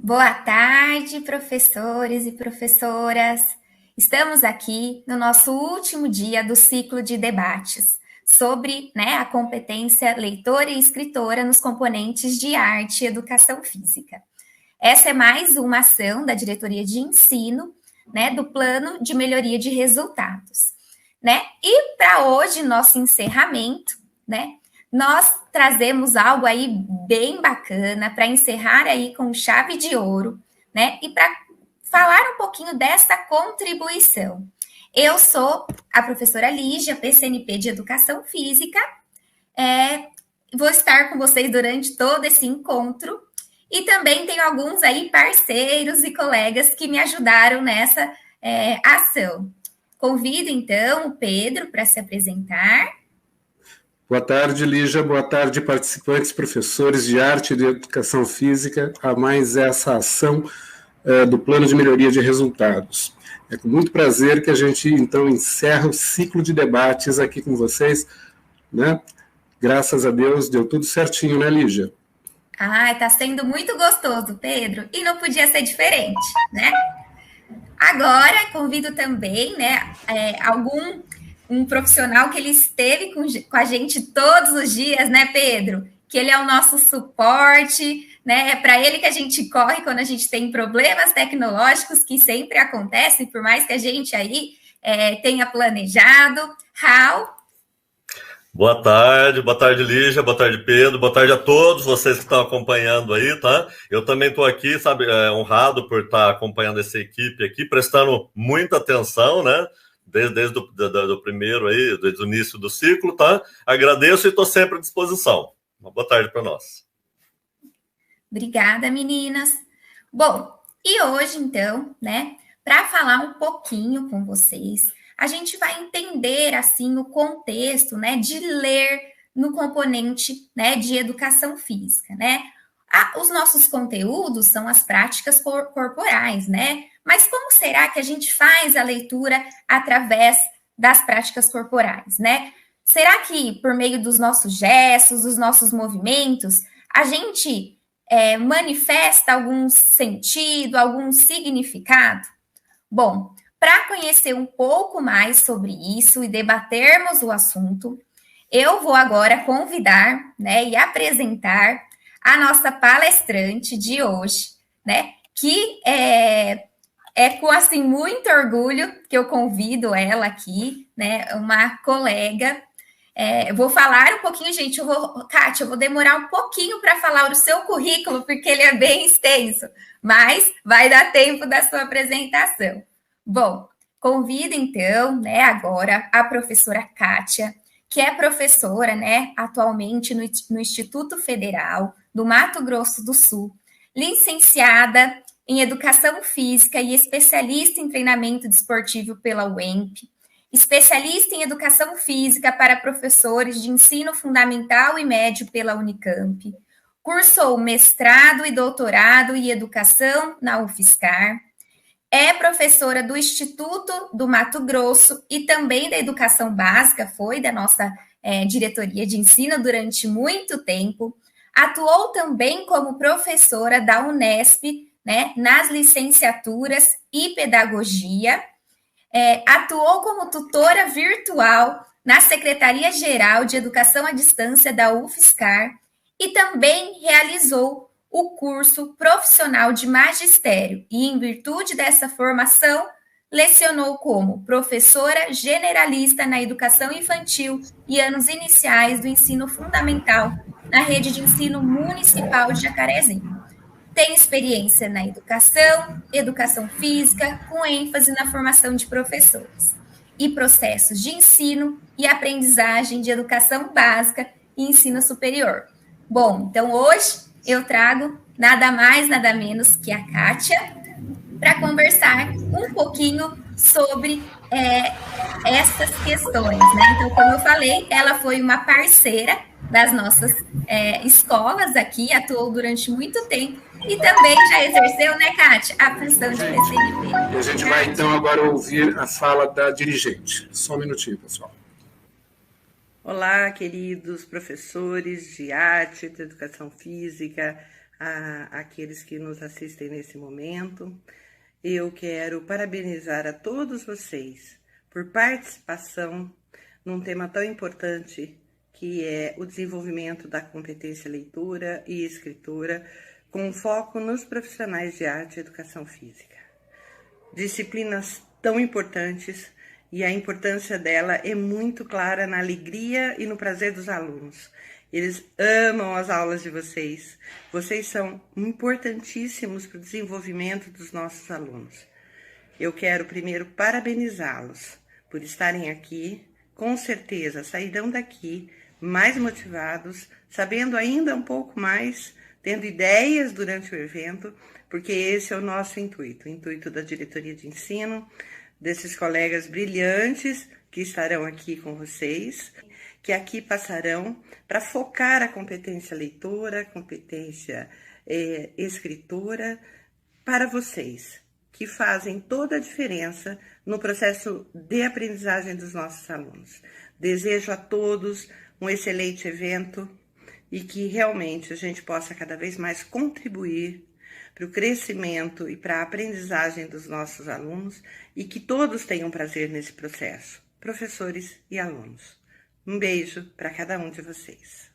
Boa tarde, professores e professoras. Estamos aqui no nosso último dia do ciclo de debates sobre, a competência leitora e escritora nos componentes de arte e educação física. Essa é mais uma ação da diretoria de ensino, do plano de melhoria de resultados, E para hoje, nosso encerramento, nós trazemos algo aí bem bacana para encerrar aí com chave de ouro, E para falar um pouquinho dessa contribuição. Eu sou a professora Lígia, PCNP de Educação Física. Vou estar com vocês durante todo esse encontro e também tenho alguns aí parceiros e colegas que me ajudaram nessa ação. Convido então o Pedro para se apresentar. Boa tarde, Lígia. Boa tarde, participantes, professores de arte e de educação física, a mais essa ação do plano de melhoria de resultados. É com muito prazer que a gente, então, encerra o ciclo de debates aqui com vocês, Graças a Deus, deu tudo certinho, né, Lígia? Tá sendo muito gostoso, Pedro, e não podia ser diferente, Agora, convido também, um profissional que ele esteve com a gente todos os dias, Pedro? Que ele é o nosso suporte, É para ele que a gente corre quando a gente tem problemas tecnológicos, que sempre acontecem, por mais que a gente aí tenha planejado. Raul. Boa tarde, Lígia, boa tarde, Pedro, boa tarde a todos vocês que estão acompanhando aí, tá? Eu também estou aqui, honrado por estar acompanhando essa equipe aqui, prestando muita atenção, Desde o primeiro aí, desde o início do ciclo, tá? Agradeço e estou sempre à disposição. Uma boa tarde para nós. Obrigada, meninas. Bom, e hoje, então, para falar um pouquinho com vocês, a gente vai entender, assim, o contexto, de ler no componente, de educação física, Os nossos conteúdos são as práticas corporais, Mas como será que a gente faz a leitura através das práticas corporais, Será que por meio dos nossos gestos, dos nossos movimentos, a gente manifesta algum sentido, algum significado? Bom, para conhecer um pouco mais sobre isso e debatermos o assunto, eu vou agora convidar, e apresentar a nossa palestrante de hoje, que é com, assim, muito orgulho que eu convido ela aqui, uma colega. Eu vou falar um pouquinho, gente, Kátia, eu vou demorar um pouquinho para falar o seu currículo, porque ele é bem extenso, mas vai dar tempo da sua apresentação. Bom, convido então, agora a professora Kátia, que é professora, atualmente no Instituto Federal do Mato Grosso do Sul, licenciada em Educação Física e especialista em treinamento desportivo pela UEMP, especialista em Educação Física para professores de ensino fundamental e médio pela Unicamp, cursou mestrado e doutorado em Educação na UFSCar, é professora do Instituto do Mato Grosso e também da Educação Básica, foi da nossa diretoria de ensino durante muito tempo, atuou também como professora da Unesp, nas licenciaturas e pedagogia, atuou como tutora virtual na Secretaria-Geral de Educação à Distância da UFSCar e também realizou o curso profissional de magistério e, em virtude dessa formação, lecionou como professora generalista na educação infantil e anos iniciais do ensino fundamental na rede de ensino municipal de Jacarezinho. Tem experiência na educação física, com ênfase na formação de professores, e processos de ensino e aprendizagem de educação básica e ensino superior. Bom, então hoje eu trago nada mais, nada menos que a Kátia para conversar um pouquinho sobre essas questões, Então, como eu falei, ela foi uma parceira das nossas escolas aqui, atuou durante muito tempo e também já exerceu, Kátia, a função de PCNP. E a gente vai, então, agora ouvir a fala da dirigente. Só um minutinho, pessoal. Olá, queridos professores de arte, de educação física, àqueles que nos assistem nesse momento. Eu quero parabenizar a todos vocês por participação num tema tão importante que é o desenvolvimento da competência leitura e escritura, com foco nos profissionais de arte e educação física. Disciplinas tão importantes, e a importância dela é muito clara na alegria e no prazer dos alunos. Eles amam as aulas de vocês. Vocês são importantíssimos para o desenvolvimento dos nossos alunos. Eu quero primeiro parabenizá-los por estarem aqui. Com certeza sairão daqui mais motivados, sabendo ainda um pouco mais, tendo ideias durante o evento, porque esse é o nosso intuito, o intuito da diretoria de ensino, desses colegas brilhantes que estarão aqui com vocês, que aqui passarão para focar a competência leitora, a competência escritora para vocês, que fazem toda a diferença no processo de aprendizagem dos nossos alunos. Desejo a todos um excelente evento e que realmente a gente possa cada vez mais contribuir para o crescimento e para a aprendizagem dos nossos alunos e que todos tenham prazer nesse processo, professores e alunos. Um beijo para cada um de vocês.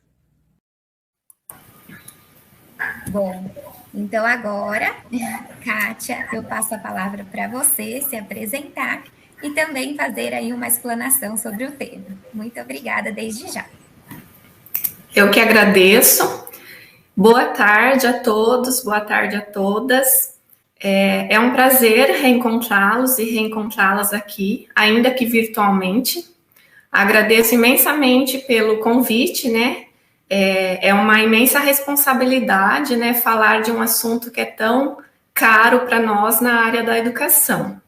Bom, então agora, Kátia, eu passo a palavra para você se apresentar e também fazer aí uma explanação sobre o tema. Muito obrigada desde já. Eu que agradeço. Boa tarde a todos, boa tarde a todas. É um prazer reencontrá-los e reencontrá-las aqui, ainda que virtualmente. Agradeço imensamente pelo convite, né? É uma imensa responsabilidade, né, falar de um assunto que é tão caro para nós na área da educação.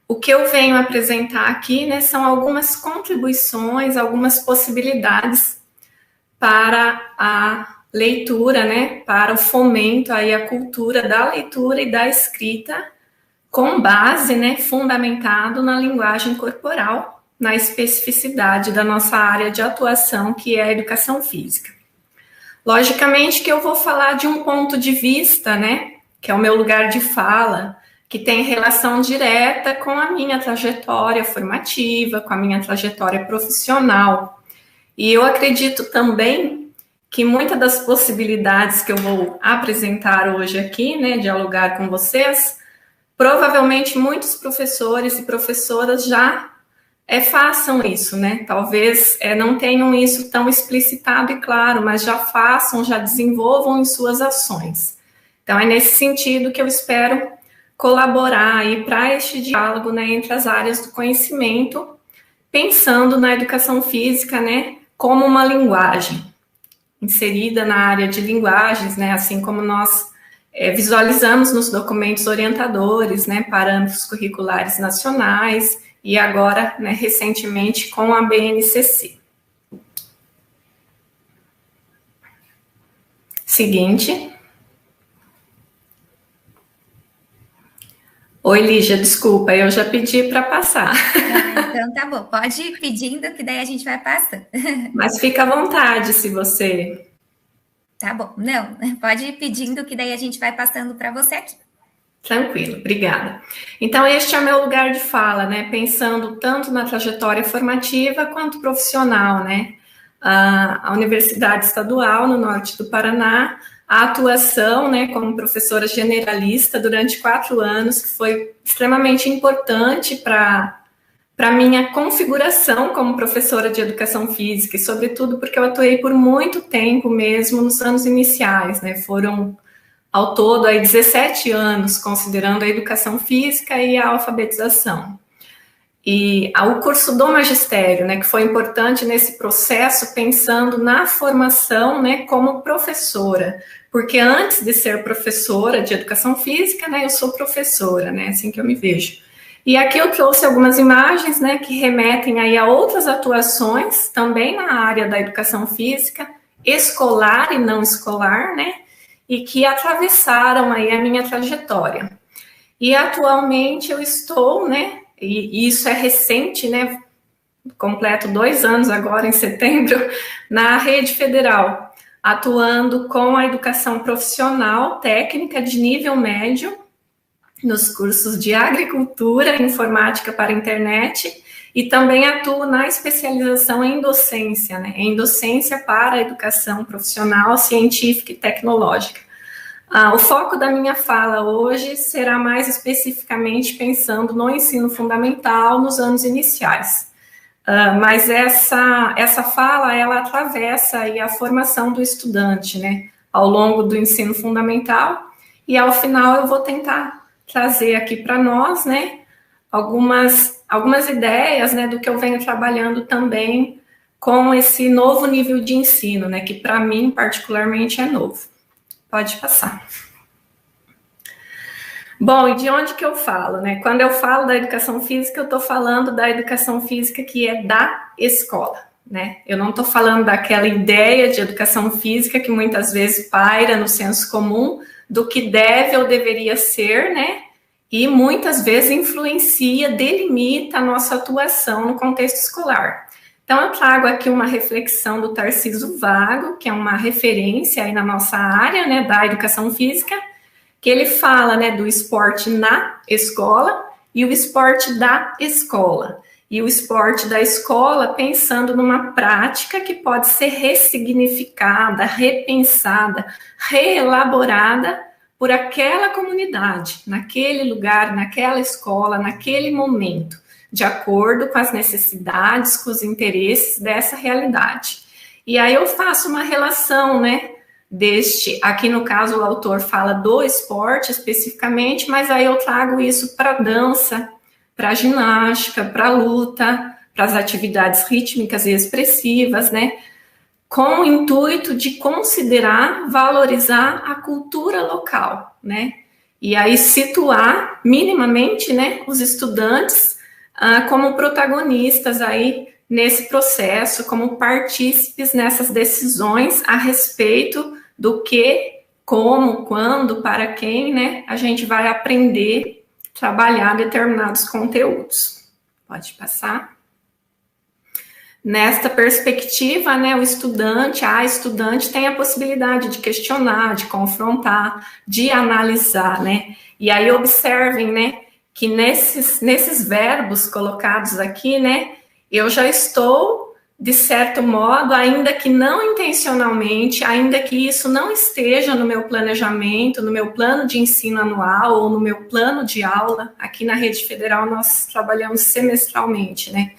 O que eu venho apresentar aqui, né, são algumas contribuições, algumas possibilidades para a leitura, né, para o fomento aí a cultura da leitura e da escrita, com base, né, fundamentado na linguagem corporal, na especificidade da nossa área de atuação, que é a educação física. Logicamente que eu vou falar de um ponto de vista, né, que é o meu lugar de fala, que tem relação direta com a minha trajetória formativa, com a minha trajetória profissional. E eu acredito também que muitas das possibilidades que eu vou apresentar hoje aqui, né, dialogar com vocês, provavelmente muitos professores e professoras já façam isso, né? Talvez não tenham isso tão explicitado e claro, mas já façam, já desenvolvam em suas ações. Então, é nesse sentido que eu espero colaborar aí para este diálogo, né, entre as áreas do conhecimento, pensando na educação física, né, como uma linguagem, inserida na área de linguagens, né, assim como nós visualizamos nos documentos orientadores, né, parâmetros curriculares nacionais, e agora, né, recentemente, com a BNCC. Seguinte. Oi, Lígia, desculpa, eu já pedi para passar. Então tá bom, pode ir pedindo que daí a gente vai passando. Mas fica à vontade se você... Tá bom, não, pode ir pedindo que daí a gente vai passando para você aqui. Tranquilo, obrigada. Então, este é o meu lugar de fala, né? Pensando tanto na trajetória formativa quanto profissional, né? A Universidade Estadual, no norte do Paraná, a atuação, né, como professora generalista durante 4 anos, que foi extremamente importante para a minha configuração como professora de educação física, e sobretudo porque eu atuei por muito tempo mesmo nos anos iniciais, né? Foram ao todo, aí, 17 anos, considerando a educação física e a alfabetização. E o curso do magistério, né, que foi importante nesse processo, pensando na formação, né, como professora, porque antes de ser professora de educação física, né, eu sou professora, né, assim que eu me vejo. E aqui eu trouxe algumas imagens, né, que remetem aí a outras atuações, também na área da educação física, escolar e não escolar, né, e que atravessaram aí a minha trajetória. E atualmente eu estou, né, e isso é recente, né, completo 2 anos agora em setembro, na rede federal, atuando com a educação profissional técnica de nível médio, nos cursos de agricultura, informática para a internet, e também atuo na especialização em docência, né? Em docência para a educação profissional, científica e tecnológica. O foco da minha fala hoje será mais especificamente pensando no ensino fundamental nos anos iniciais. Mas essa fala, ela atravessa aí a formação do estudante, né, ao longo do ensino fundamental, e ao final eu vou tentar trazer aqui para nós, né, algumas ideias, né, do que eu venho trabalhando também com esse novo nível de ensino, né, que para mim particularmente é novo. Pode passar. Bom, e de onde que eu falo, né? Quando eu falo da educação física, eu estou falando da educação física que é da escola, né? Eu não estou falando daquela ideia de educação física que muitas vezes paira no senso comum do que deve ou deveria ser, né? E muitas vezes influencia, delimita a nossa atuação no contexto escolar. Então, eu trago aqui uma reflexão do Tarcísio Vago, que é uma referência aí na nossa área, né, da educação física, que ele fala, né, do esporte na escola e o esporte da escola. E o esporte da escola pensando numa prática que pode ser ressignificada, repensada, reelaborada por aquela comunidade, naquele lugar, naquela escola, naquele momento, de acordo com as necessidades, com os interesses dessa realidade. E aí eu faço uma relação, né, aqui no caso o autor fala do esporte especificamente, mas aí eu trago isso para a dança, para a ginástica, para a luta, para as atividades rítmicas e expressivas, né, com o intuito de considerar, valorizar a cultura local, né, e aí situar minimamente, né, os estudantes como protagonistas aí nesse processo, como partícipes nessas decisões a respeito do que, como, quando, para quem, né, a gente vai aprender a trabalhar determinados conteúdos. Pode passar. Nesta perspectiva, né, a estudante tem a possibilidade de questionar, de confrontar, de analisar, né, e aí observem, né, que nesses verbos colocados aqui, né, eu já estou, de certo modo, ainda que não intencionalmente, ainda que isso não esteja no meu planejamento, no meu plano de ensino anual ou no meu plano de aula, aqui na Rede Federal nós trabalhamos semestralmente, né?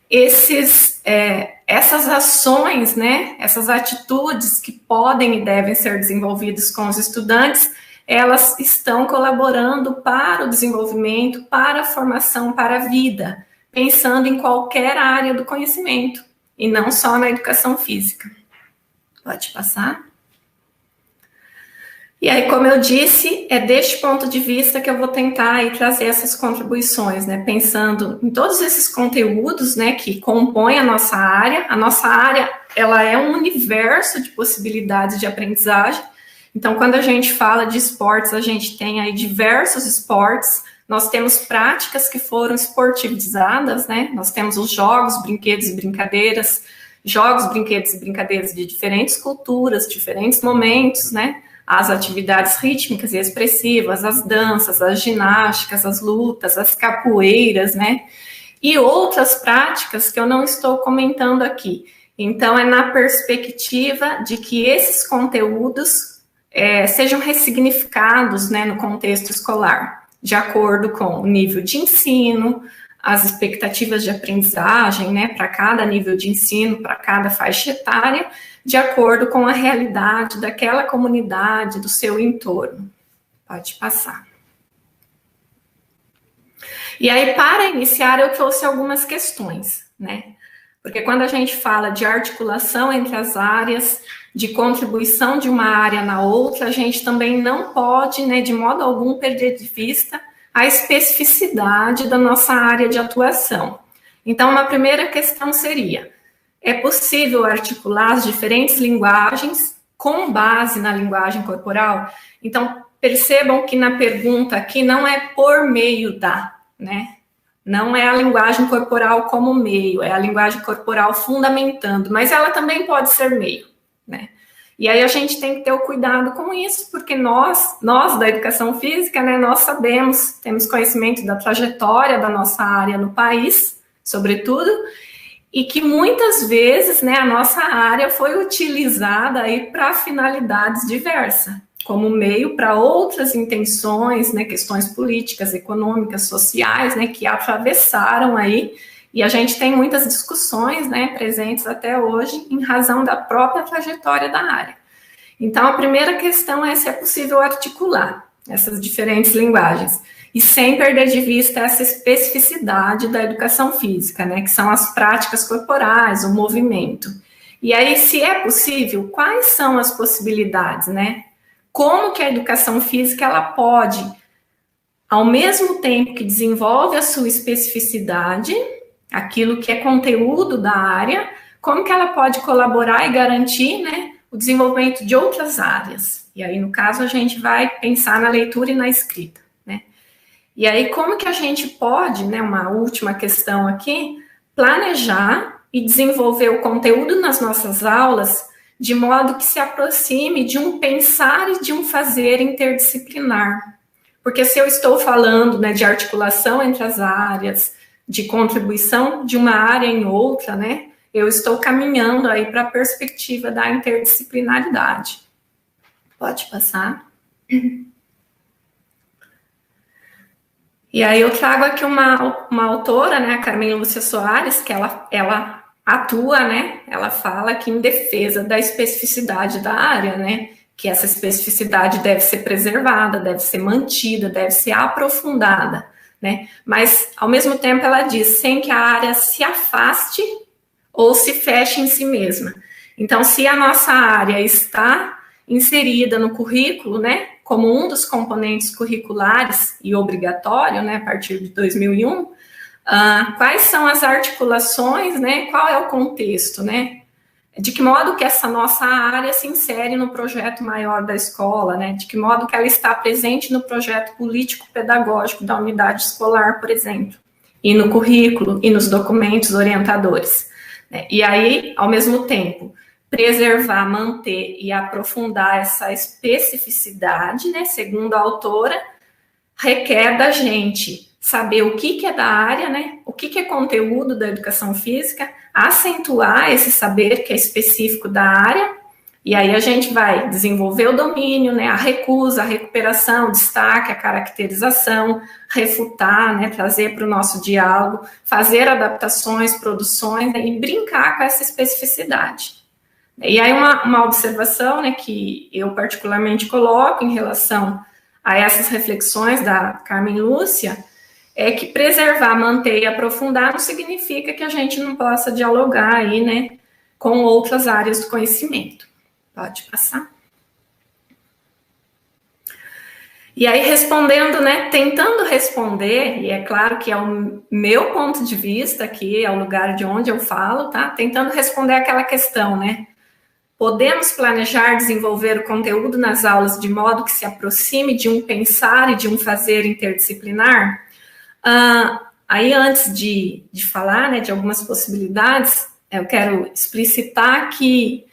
Essas ações, né, essas atitudes que podem e devem ser desenvolvidas com os estudantes, elas estão colaborando para o desenvolvimento, para a formação, para a vida, pensando em qualquer área do conhecimento, e não só na educação física. Pode passar. E aí, como eu disse, é deste ponto de vista que eu vou tentar aí trazer essas contribuições, né, pensando em todos esses conteúdos, né, que compõem a nossa área. A nossa área, ela é um universo de possibilidades de aprendizagem. Então, quando a gente fala de esportes, a gente tem aí diversos esportes, nós temos práticas que foram esportivizadas, né? Nós temos os jogos, brinquedos e brincadeiras de diferentes culturas, diferentes momentos, né? As atividades rítmicas e expressivas, as danças, as ginásticas, as lutas, as capoeiras, né? E outras práticas que eu não estou comentando aqui. Então, é na perspectiva de que esses conteúdos sejam ressignificados, né, no contexto escolar, de acordo com o nível de ensino, as expectativas de aprendizagem, né, para cada nível de ensino, para cada faixa etária, de acordo com a realidade daquela comunidade, do seu entorno. Pode passar. E aí, para iniciar, eu trouxe algumas questões, né? Porque quando a gente fala de articulação entre as áreas, de contribuição de uma área na outra, a gente também não pode, né, de modo algum, perder de vista a especificidade da nossa área de atuação. Então, uma primeira questão seria: é possível articular as diferentes linguagens com base na linguagem corporal? Então, percebam que na pergunta aqui não é por meio da, né? Não é a linguagem corporal como meio, é a linguagem corporal fundamentando, mas ela também pode ser meio, né? E aí a gente tem que ter o cuidado com isso, porque nós da educação física, né, nós sabemos, temos conhecimento da trajetória da nossa área no país, sobretudo, e que muitas vezes, né, a nossa área foi utilizada aí para finalidades diversas, como meio para outras intenções, né, questões políticas, econômicas, sociais, né, que atravessaram aí. E a gente tem muitas discussões, né, presentes até hoje, em razão da própria trajetória da área. Então, a primeira questão é se é possível articular essas diferentes linguagens, e sem perder de vista essa especificidade da educação física, né, que são as práticas corporais, o movimento. E aí, se é possível, quais são as possibilidades, né? Como que a educação física, ela pode, ao mesmo tempo que desenvolve a sua especificidade, aquilo que é conteúdo da área, como que ela pode colaborar e garantir, né, o desenvolvimento de outras áreas. E aí, no caso, a gente vai pensar na leitura e na escrita, né? E aí, como que a gente pode, né, uma última questão aqui, planejar e desenvolver o conteúdo nas nossas aulas de modo que se aproxime de um pensar e de um fazer interdisciplinar. Porque se eu estou falando, né, de articulação entre as áreas, de contribuição de uma área em outra, né, eu estou caminhando aí para a perspectiva da interdisciplinaridade. Pode passar. E aí eu trago aqui uma autora, né, a Carmen Lúcia Soares, que ela atua, né, ela fala aqui em defesa da especificidade da área, né, que essa especificidade deve ser preservada, deve ser mantida, deve ser aprofundada, né, mas ao mesmo tempo ela diz, sem que a área se afaste ou se feche em si mesma. Então, se a nossa área está inserida no currículo, né, como um dos componentes curriculares e obrigatório, né, a partir de 2001, quais são as articulações, né, qual é o contexto, né, de que modo que essa nossa área se insere no projeto maior da escola, né, de que modo que ela está presente no projeto político-pedagógico da unidade escolar, por exemplo, e no currículo e nos documentos orientadores. Né, e aí, ao mesmo tempo, preservar, manter e aprofundar essa especificidade, né, segundo a autora, requer da gente saber o que é da área, né, o que é conteúdo da educação física, acentuar esse saber que é específico da área, e aí a gente vai desenvolver o domínio, né, a recusa, a recuperação, o destaque, a caracterização, refutar, né, trazer para o nosso diálogo, fazer adaptações, produções, né, e brincar com essa especificidade. E aí uma observação, né, que eu particularmente coloco em relação a essas reflexões da Carmen Lúcia, é que preservar, manter e aprofundar não significa que a gente não possa dialogar aí, né, com outras áreas do conhecimento. Pode passar. E aí respondendo, né, tentando responder, e é claro que é o meu ponto de vista aqui, é o lugar de onde eu falo, tá? Tentando responder aquela questão, né? Podemos planejar desenvolver o conteúdo nas aulas de modo que se aproxime de um pensar e de um fazer interdisciplinar? Aí, antes de falar, né, de algumas possibilidades, eu quero explicitar que,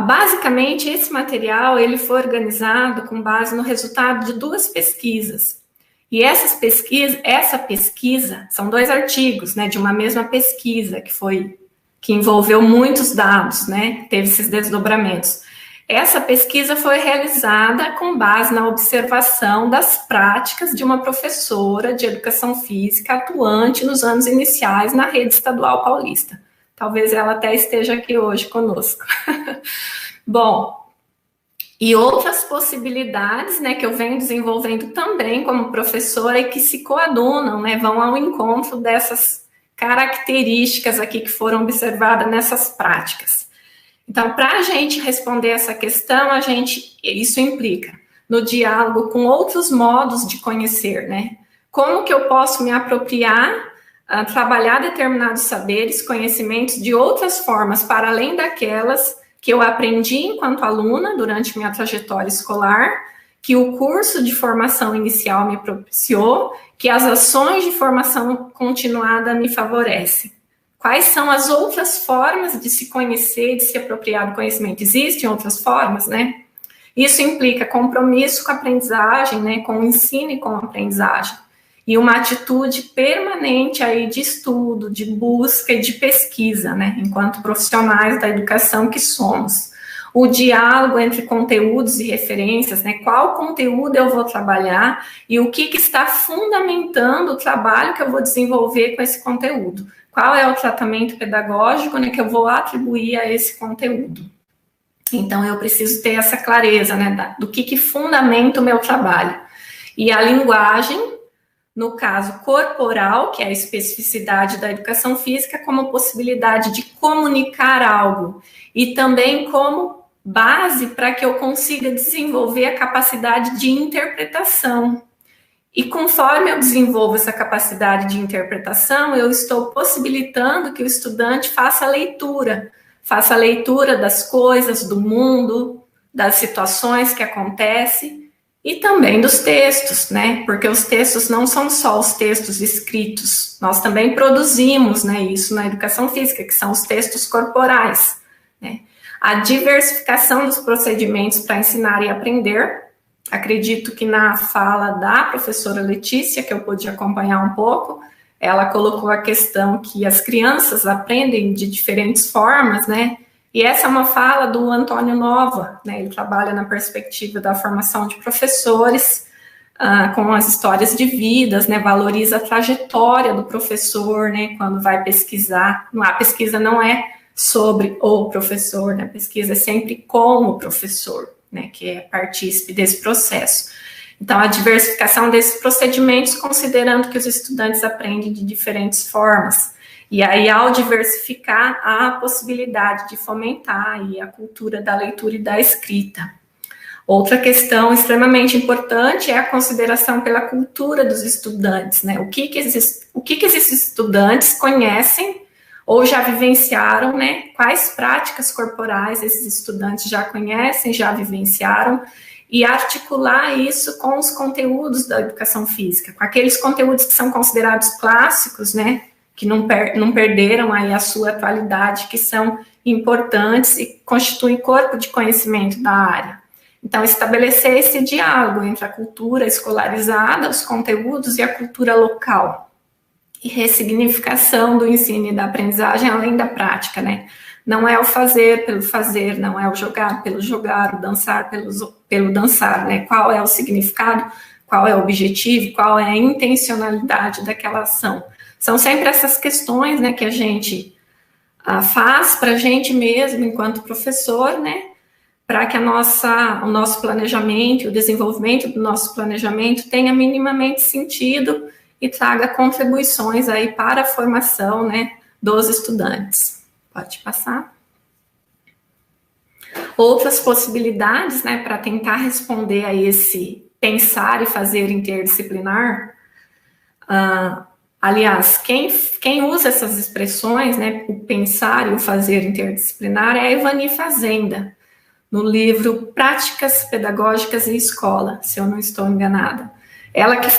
basicamente, esse material ele foi organizado com base no resultado de 2 pesquisas. E essa pesquisa, são 2 artigos, né, de uma mesma pesquisa, que envolveu muitos dados, né, teve esses desdobramentos. Essa pesquisa foi realizada com base na observação das práticas de uma professora de educação física atuante nos anos iniciais na rede estadual paulista. Talvez ela até esteja aqui hoje conosco. Bom, e outras possibilidades, né, que eu venho desenvolvendo também como professora e que se coadunam, né, vão ao encontro dessas características aqui que foram observadas nessas práticas. Então, para a gente responder essa questão, isso implica no diálogo com outros modos de conhecer, né? Como que eu posso me apropriar, trabalhar determinados saberes, conhecimentos de outras formas, para além daquelas que eu aprendi enquanto aluna durante minha trajetória escolar, que o curso de formação inicial me propiciou, que as ações de formação continuada me favorecem. quais são as outras formas de se conhecer, de se apropriar do conhecimento. Existem outras formas, né? Isso implica compromisso com a aprendizagem, né, com o ensino e com a aprendizagem. E uma atitude permanente aí de estudo, de busca e de pesquisa, né, enquanto profissionais da educação que somos. O diálogo entre conteúdos e referências, né, qual conteúdo eu vou trabalhar e o que está fundamentando o trabalho que eu vou desenvolver com esse conteúdo. Qual é o tratamento pedagógico, né, que eu vou atribuir a esse conteúdo. Então, eu preciso ter essa clareza, né, do que fundamenta o meu trabalho. E a linguagem, no caso corporal, que é a especificidade da educação física, como possibilidade de comunicar algo. E também como base para que eu consiga desenvolver a capacidade de interpretação. E conforme eu desenvolvo essa capacidade de interpretação, eu estou possibilitando que o estudante faça a leitura das coisas, do mundo, das situações que acontecem e também dos textos, né? Porque os textos não são só os textos escritos, nós também produzimos, né, isso na educação física, que são os textos corporais, né? A diversificação dos procedimentos para ensinar e aprender. Acredito que na fala da professora Letícia, que eu pude acompanhar um pouco, ela colocou a questão que as crianças aprendem de diferentes formas, né? E essa é uma fala do Antônio Nova, né? Ele trabalha na perspectiva da formação de professores, com as histórias de vidas, né? Valoriza a trajetória do professor, né? Quando vai pesquisar. A pesquisa não é sobre o professor, né? A pesquisa é sempre com o professor, né? Que é partícipe desse processo. Então, a diversificação desses procedimentos, considerando que os estudantes aprendem de diferentes formas. E aí, ao diversificar, há a possibilidade de fomentar aí a cultura da leitura e da escrita. Outra questão extremamente importante é a consideração pela cultura dos estudantes, né? O que esses estudantes conhecem ou já vivenciaram, né? Quais práticas corporais esses estudantes já conhecem, já vivenciaram, e articular isso com os conteúdos da educação física, com aqueles conteúdos que são considerados clássicos, né, que não perderam aí a sua atualidade, que são importantes e constituem corpo de conhecimento da área. Então, estabelecer esse diálogo entre a cultura escolarizada, os conteúdos e a cultura local. E ressignificação do ensino e da aprendizagem além da prática, né? Não é o fazer pelo fazer, não é o jogar pelo jogar, o dançar pelo dançar, né? Qual é o significado, qual é o objetivo, qual é a intencionalidade daquela ação. São sempre essas questões, né, que a gente faz para a gente mesmo, enquanto professor, né? Para que o nosso planejamento, o desenvolvimento do nosso planejamento tenha minimamente sentido e traga contribuições aí para a formação, né, dos estudantes. Pode passar. Outras possibilidades, né, para tentar responder a esse pensar e fazer interdisciplinar. Aliás, quem usa essas expressões, né, o pensar e o fazer interdisciplinar, é a Ivani Fazenda, no livro Práticas Pedagógicas em Escola, se eu não estou enganada.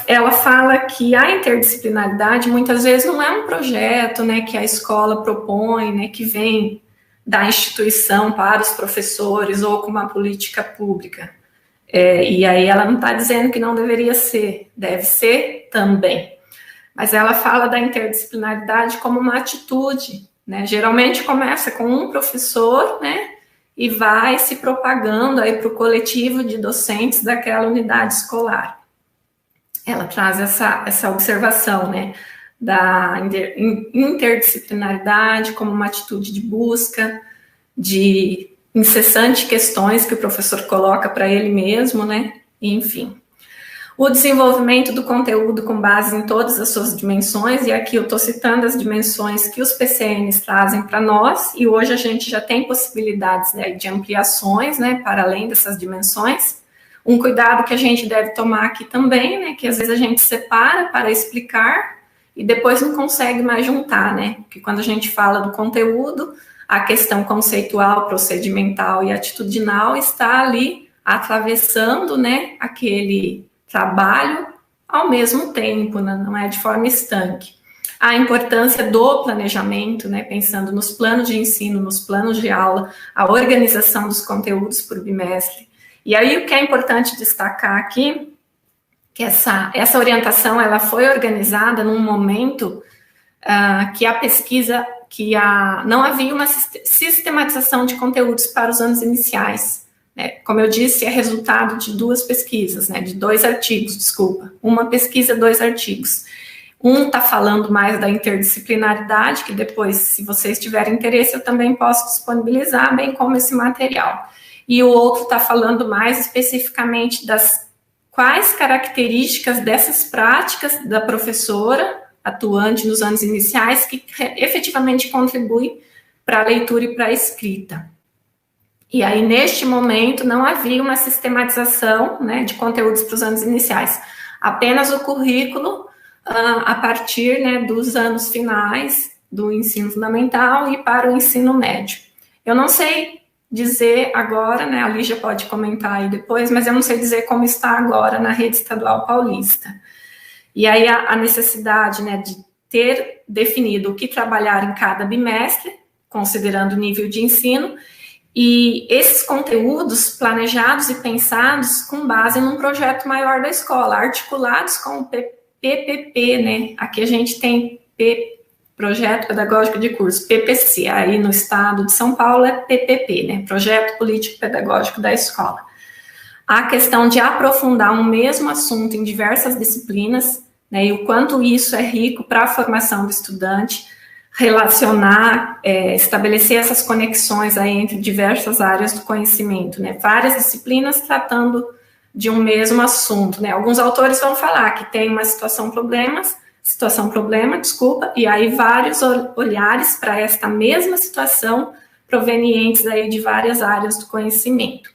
Ela fala que a interdisciplinaridade muitas vezes não é um projeto, né, que a escola propõe, né, que vem da instituição para os professores ou com uma política pública. E aí ela não está dizendo que não deveria ser, deve ser também. Mas ela fala da interdisciplinaridade como uma atitude, né? Geralmente começa com um professor, né, e vai se propagando aí para o coletivo de docentes daquela unidade escolar. Ela traz essa observação, né, da interdisciplinaridade como uma atitude de busca, de incessante questões que o professor coloca para ele mesmo, né, enfim. O desenvolvimento do conteúdo com base em todas as suas dimensões, e aqui eu estou citando as dimensões que os PCNs trazem para nós, e hoje a gente já tem possibilidades, né, de ampliações, né, para além dessas dimensões. Um cuidado que a gente deve tomar aqui também, né, que às vezes a gente separa para explicar e depois não consegue mais juntar, né, porque quando a gente fala do conteúdo, a questão conceitual, procedimental e atitudinal está ali atravessando, né, aquele trabalho ao mesmo tempo, né, não é de forma estanque. a importância do planejamento, né, pensando nos planos de ensino, nos planos de aula, a organização dos conteúdos por bimestre. E aí o que é importante destacar aqui, que essa orientação ela foi organizada num momento que a pesquisa, não havia uma sistematização de conteúdos para os anos iniciais. Né? Como eu disse, é resultado de duas pesquisas, né, de 2 artigos, desculpa. Uma pesquisa, 2 artigos. Um está falando mais da interdisciplinaridade, que depois, se vocês tiverem interesse, eu também posso disponibilizar, bem como esse material. E o outro está falando mais especificamente das quais características dessas práticas da professora atuante nos anos iniciais que efetivamente contribui para a leitura e para a escrita. E aí, neste momento, não havia uma sistematização, né, de conteúdos para os anos iniciais, apenas o currículo a partir, né, dos anos finais do ensino fundamental e para o ensino médio. Eu não sei dizer agora, né, a Lígia pode comentar aí depois, mas eu não sei dizer como está agora na rede estadual paulista. E aí a necessidade, né, de ter definido o que trabalhar em cada bimestre, considerando o nível de ensino, e esses conteúdos planejados e pensados com base num projeto maior da escola, articulados com o PPP, né? Aqui a gente tem Projeto Pedagógico de Curso, PPC, aí no estado de São Paulo é PPP, né? Projeto Político Pedagógico da Escola. A questão de aprofundar um mesmo assunto em diversas disciplinas, né? E o quanto isso é rico para a formação do estudante, relacionar, estabelecer essas conexões aí entre diversas áreas do conhecimento, né? Várias disciplinas tratando de um mesmo assunto, né? Alguns autores vão falar que tem uma situação-problema, e aí vários olhares para esta mesma situação provenientes aí de várias áreas do conhecimento.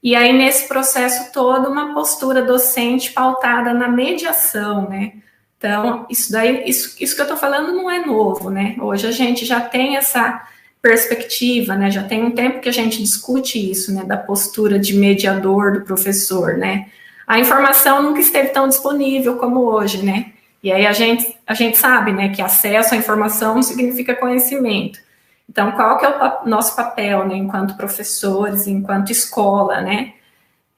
E aí, nesse processo todo, uma postura docente pautada na mediação, né? Então, isso que eu estou falando não é novo, né? Hoje a gente já tem essa perspectiva, né? Já tem um tempo que a gente discute isso, né? Da postura de mediador do professor, né? A informação nunca esteve tão disponível como hoje, né? E aí a gente sabe, né? Que acesso à informação não significa conhecimento. Então, qual que é o nosso papel, né? Enquanto professores, enquanto escola, né?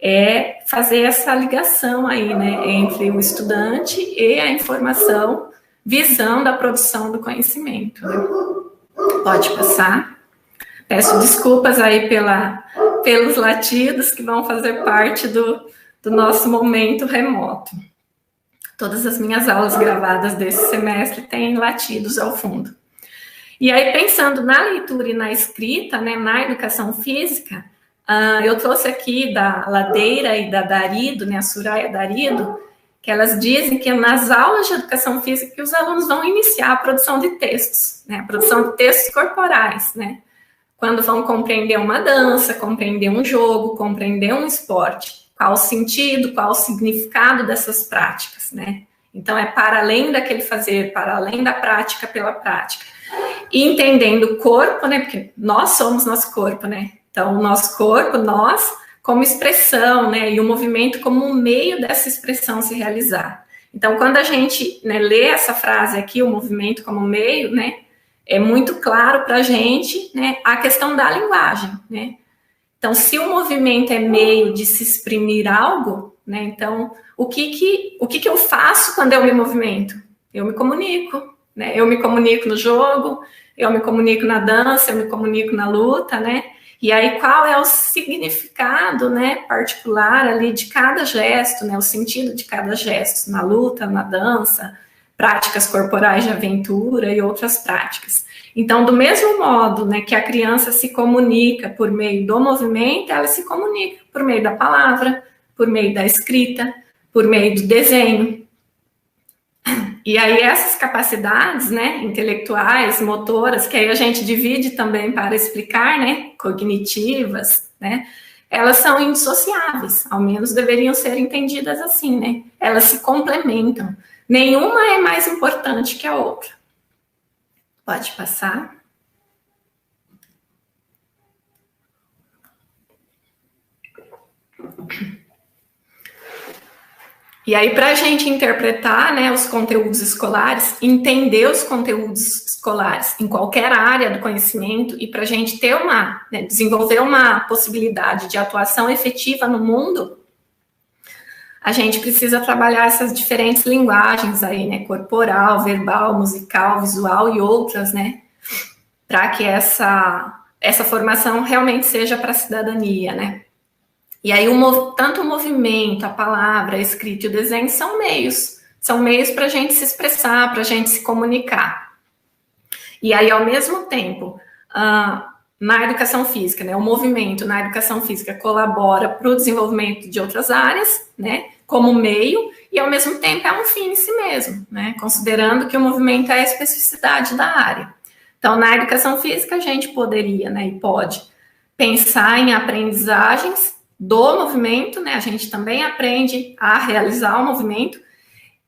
É fazer essa ligação aí, né, entre o estudante e a informação, visando a produção do conhecimento. Né? Pode passar. Peço desculpas aí pelos latidos que vão fazer parte do nosso momento remoto. Todas as minhas aulas gravadas desse semestre têm latidos ao fundo. E aí, pensando na leitura e na escrita, né, na educação física, eu trouxe aqui da Ladeira e da Darido, né, a Suraya Darido, que elas dizem que nas aulas de educação física que os alunos vão iniciar a produção de textos, né, a produção de textos corporais, né, quando vão compreender uma dança, compreender um jogo, compreender um esporte, qual o sentido, qual o significado dessas práticas, né. Então, é para além daquele fazer, para além da prática pela prática. E entendendo o corpo, né, porque nós somos nosso corpo, né, então, o nosso corpo, nós, como expressão, né, e o movimento como um meio dessa expressão se realizar. Então, quando a gente, né, lê essa frase aqui, o movimento como meio, né, é muito claro para a gente, né, a questão da linguagem, né. Então, se o movimento é meio de se exprimir algo, né, então, o que eu faço quando eu me movimento? Eu me comunico, né, eu me comunico no jogo, eu me comunico na dança, eu me comunico na luta, né, e aí, qual é o significado, né, particular ali de cada gesto, né, o sentido de cada gesto, na luta, na dança, práticas corporais de aventura e outras práticas. Então, do mesmo modo, né, que a criança se comunica por meio do movimento, ela se comunica por meio da palavra, por meio da escrita, por meio do desenho. E aí essas capacidades, né, intelectuais, motoras, que aí a gente divide também para explicar, né, cognitivas, né, elas são indissociáveis, ao menos deveriam ser entendidas assim, né, elas se complementam, nenhuma é mais importante que a outra. Pode passar. E aí, para a gente interpretar, né, os conteúdos escolares, entender os conteúdos escolares em qualquer área do conhecimento e para a gente ter desenvolver uma possibilidade de atuação efetiva no mundo, a gente precisa trabalhar essas diferentes linguagens aí, né, corporal, verbal, musical, visual e outras, né, para que essa formação realmente seja para a cidadania, né. E aí, tanto o movimento, a palavra, a escrita e o desenho são meios para a gente se expressar, para a gente se comunicar. E aí, ao mesmo tempo, na educação física, né, o movimento na educação física colabora para o desenvolvimento de outras áreas, né, como meio, e ao mesmo tempo é um fim em si mesmo, né, considerando que o movimento é a especificidade da área. Então, na educação física, a gente poderia, né, e pode pensar em aprendizagens do movimento, né? A gente também aprende a realizar o movimento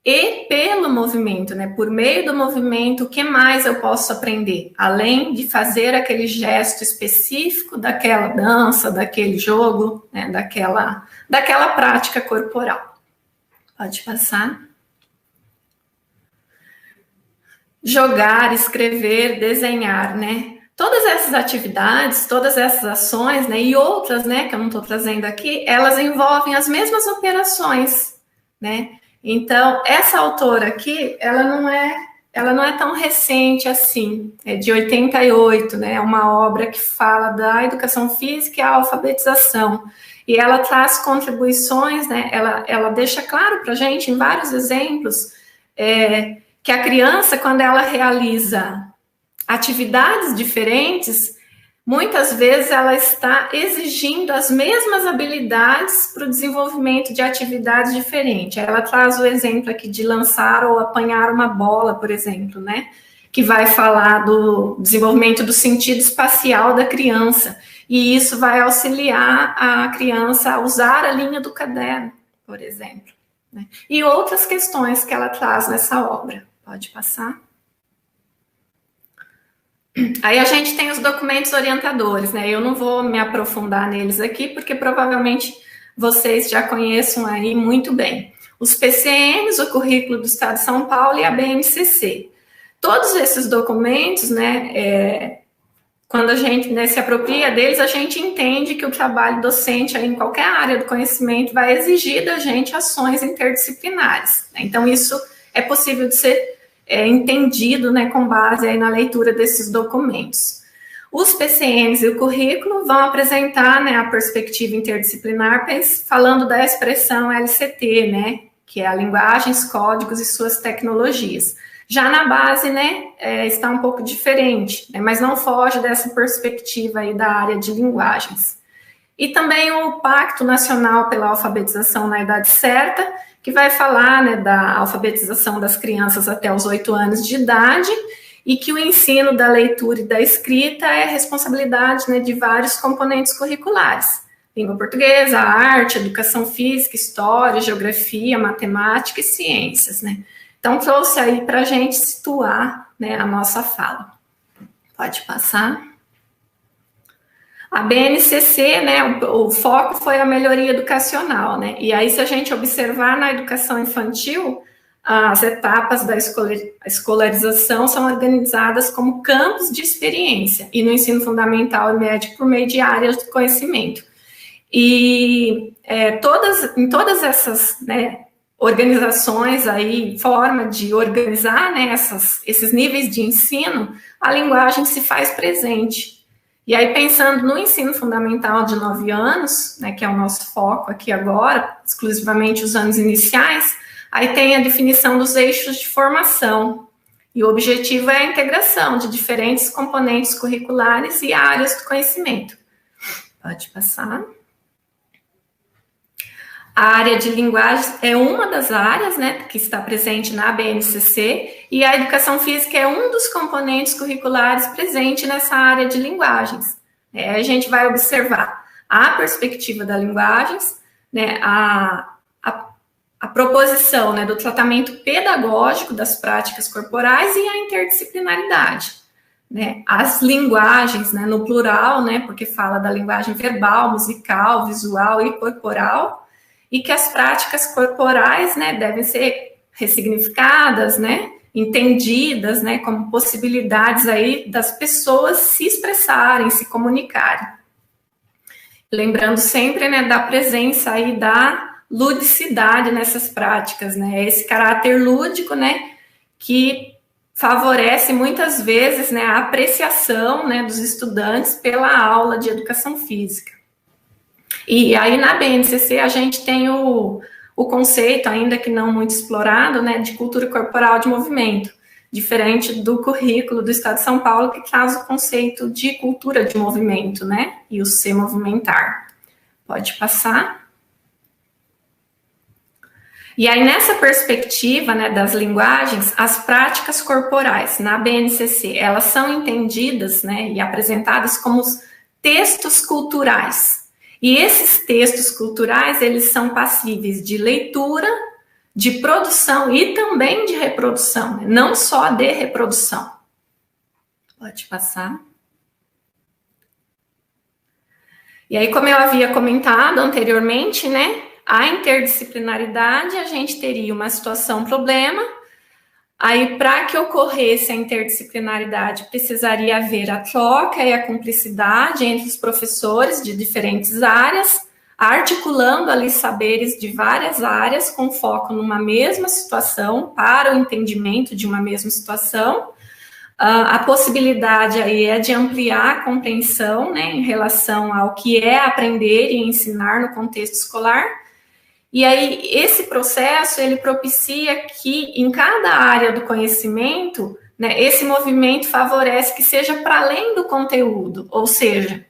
e pelo movimento, né? Por meio do movimento, o que mais eu posso aprender? Além de fazer aquele gesto específico daquela dança, daquele jogo, né? daquela prática corporal. Pode passar. Jogar, escrever, desenhar, né? Todas essas atividades, todas essas ações, né, e outras, né, que eu não estou trazendo aqui, elas envolvem as mesmas operações, né? Então, essa autora aqui, ela não é tão recente assim, é de 88, né? É uma obra que fala da educação física e a alfabetização. E ela traz contribuições, né? Ela deixa claro para a gente, em vários exemplos, que a criança, quando ela realiza atividades diferentes, muitas vezes ela está exigindo as mesmas habilidades para o desenvolvimento de atividades diferentes. Ela traz o exemplo aqui de lançar ou apanhar uma bola, por exemplo, né? Que vai falar do desenvolvimento do sentido espacial da criança. E isso vai auxiliar a criança a usar a linha do caderno, por exemplo, né? E outras questões que ela traz nessa obra. Pode passar. Aí a gente tem os documentos orientadores, né? Eu não vou me aprofundar neles aqui, porque provavelmente vocês já conheçam aí muito bem. Os PCNs, o Currículo do Estado de São Paulo e a BNCC. Todos esses documentos, né, quando a gente, né, se apropria deles, a gente entende que o trabalho docente aí, em qualquer área do conhecimento vai exigir da gente ações interdisciplinares, né? Então, isso é possível de ser entendido, né, com base aí na leitura desses documentos. Os PCNs e o currículo vão apresentar, né, a perspectiva interdisciplinar, falando da expressão LCT, né, que é a linguagens, códigos e suas tecnologias. Já na base, né, está um pouco diferente, né, mas não foge dessa perspectiva aí da área de linguagens. E também o Pacto Nacional pela Alfabetização na Idade Certa, que vai falar, né, da alfabetização das crianças até os 8 anos de idade, e que o ensino da leitura e da escrita é responsabilidade, né, de vários componentes curriculares. Língua portuguesa, arte, educação física, história, geografia, matemática e ciências, né. Então, trouxe aí para a gente situar, né, a nossa fala. Pode passar. A BNCC, né, o foco foi a melhoria educacional, né, e aí se a gente observar na educação infantil, as etapas da escolarização são organizadas como campos de experiência, e no ensino fundamental e médio por meio de áreas de conhecimento. E em todas essas, né, organizações aí, forma de organizar, né, esses níveis de ensino, a linguagem se faz presente. E aí, pensando no ensino fundamental de 9 anos, né, que é o nosso foco aqui agora, exclusivamente os anos iniciais, aí tem a definição dos eixos de formação. E o objetivo é a integração de diferentes componentes curriculares e áreas do conhecimento. Pode passar. A área de linguagem é uma das áreas, né, que está presente na BNCC, e a educação física é um dos componentes curriculares presente nessa área de linguagens. A gente vai observar a perspectiva da linguagens, né, a proposição, né, do tratamento pedagógico das práticas corporais e a interdisciplinaridade, né, as linguagens, né, no plural, né, porque fala da linguagem verbal, musical, visual e corporal, e que as práticas corporais, né, devem ser ressignificadas, né, entendidas, né, como possibilidades aí das pessoas se expressarem, se comunicarem. Lembrando sempre, né, da presença aí da ludicidade nessas práticas, né, esse caráter lúdico, né, que favorece muitas vezes, né, a apreciação, né, dos estudantes pela aula de educação física. E aí na BNCC a gente tem o conceito, ainda que não muito explorado, né, de cultura corporal de movimento, diferente do currículo do Estado de São Paulo, que traz o conceito de cultura de movimento, né, e o se movimentar. Pode passar. E aí, nessa perspectiva, né, das linguagens, as práticas corporais na BNCC, elas são entendidas, né, e apresentadas como os textos culturais. E esses textos culturais, eles são passíveis de leitura, de produção e também de reprodução, né, não só de reprodução. Pode passar. E aí, como eu havia comentado anteriormente, né, a interdisciplinaridade, a gente teria uma situação-problema. Aí, para que ocorresse a interdisciplinaridade, precisaria haver a troca e a cumplicidade entre os professores de diferentes áreas, articulando ali saberes de várias áreas com foco numa mesma situação, para o entendimento de uma mesma situação. A possibilidade aí é de ampliar a compreensão, né, em relação ao que é aprender e ensinar no contexto escolar. E aí, esse processo, ele propicia que, em cada área do conhecimento, né, esse movimento favorece que seja para além do conteúdo, ou seja,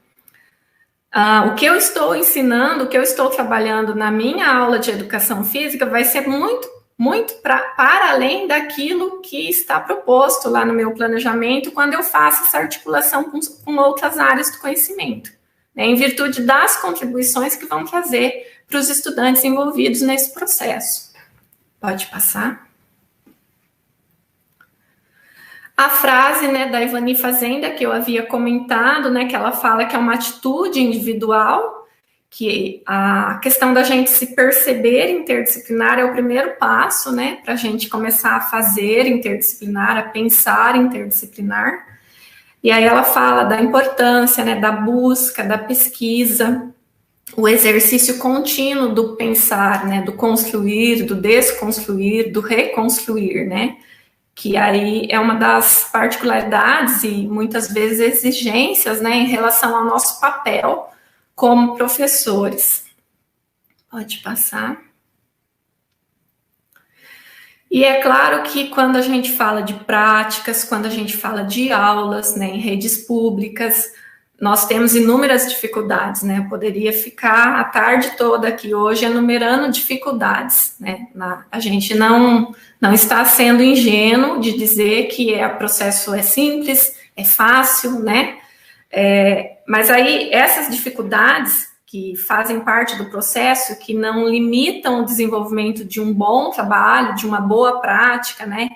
o que eu estou ensinando, o que eu estou trabalhando na minha aula de educação física vai ser muito para além daquilo que está proposto lá no meu planejamento, quando eu faço essa articulação com outras áreas do conhecimento, né, em virtude das contribuições que vão trazer para os estudantes envolvidos nesse processo. Pode passar. A frase, né, da Ivani Fazenda, que eu havia comentado, né, que ela fala que é uma atitude individual, que a questão da gente se perceber interdisciplinar é o primeiro passo, né, para a gente começar a fazer interdisciplinar, a pensar interdisciplinar. E aí ela fala da importância, né, da busca, da pesquisa, o exercício contínuo do pensar, né, do construir, do desconstruir, do reconstruir, né, que aí é uma das particularidades e muitas vezes exigências, né, em relação ao nosso papel como professores. Pode passar. E é claro que quando a gente fala de práticas, quando a gente fala de aulas, né, em redes públicas, nós temos inúmeras dificuldades, né? Eu poderia ficar a tarde toda aqui hoje enumerando dificuldades, né? A gente não está sendo ingênuo de dizer que o processo é simples, é fácil, né? Mas aí essas dificuldades que fazem parte do processo, que não limitam o desenvolvimento de um bom trabalho, de uma boa prática, né?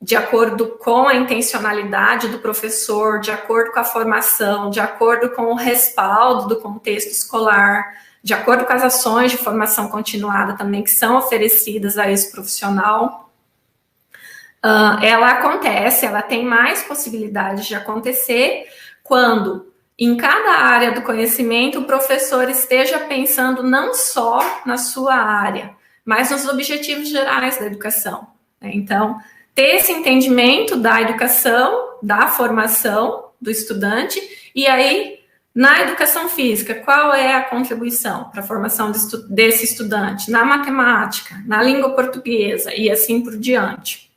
De acordo com a intencionalidade do professor, de acordo com a formação, de acordo com o respaldo do contexto escolar, de acordo com as ações de formação continuada também que são oferecidas a esse profissional, ela acontece, ela tem mais possibilidades de acontecer quando, em cada área do conhecimento, o professor esteja pensando não só na sua área, mas nos objetivos gerais da educação. Então, ter esse entendimento da educação, da formação do estudante, e aí, na educação física, qual é a contribuição para a formação desse estudante? Na matemática, na língua portuguesa, e assim por diante.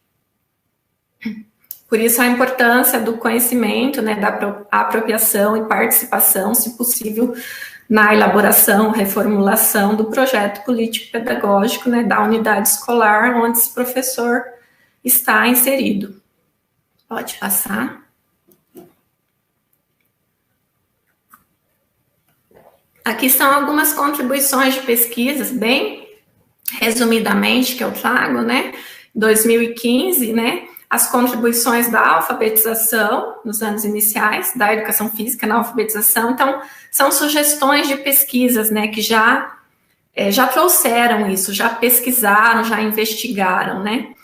Por isso, a importância do conhecimento, né, da apropriação e participação, se possível, na elaboração, reformulação do projeto político-pedagógico, né, da unidade escolar, onde esse professor está inserido. Pode passar. Aqui são algumas contribuições de pesquisas, bem resumidamente, que eu trago, né? 2015, né? As contribuições da alfabetização nos anos iniciais, da educação física na alfabetização. Então, são sugestões de pesquisas, né? Que já já trouxeram isso, já pesquisaram, já investigaram, né?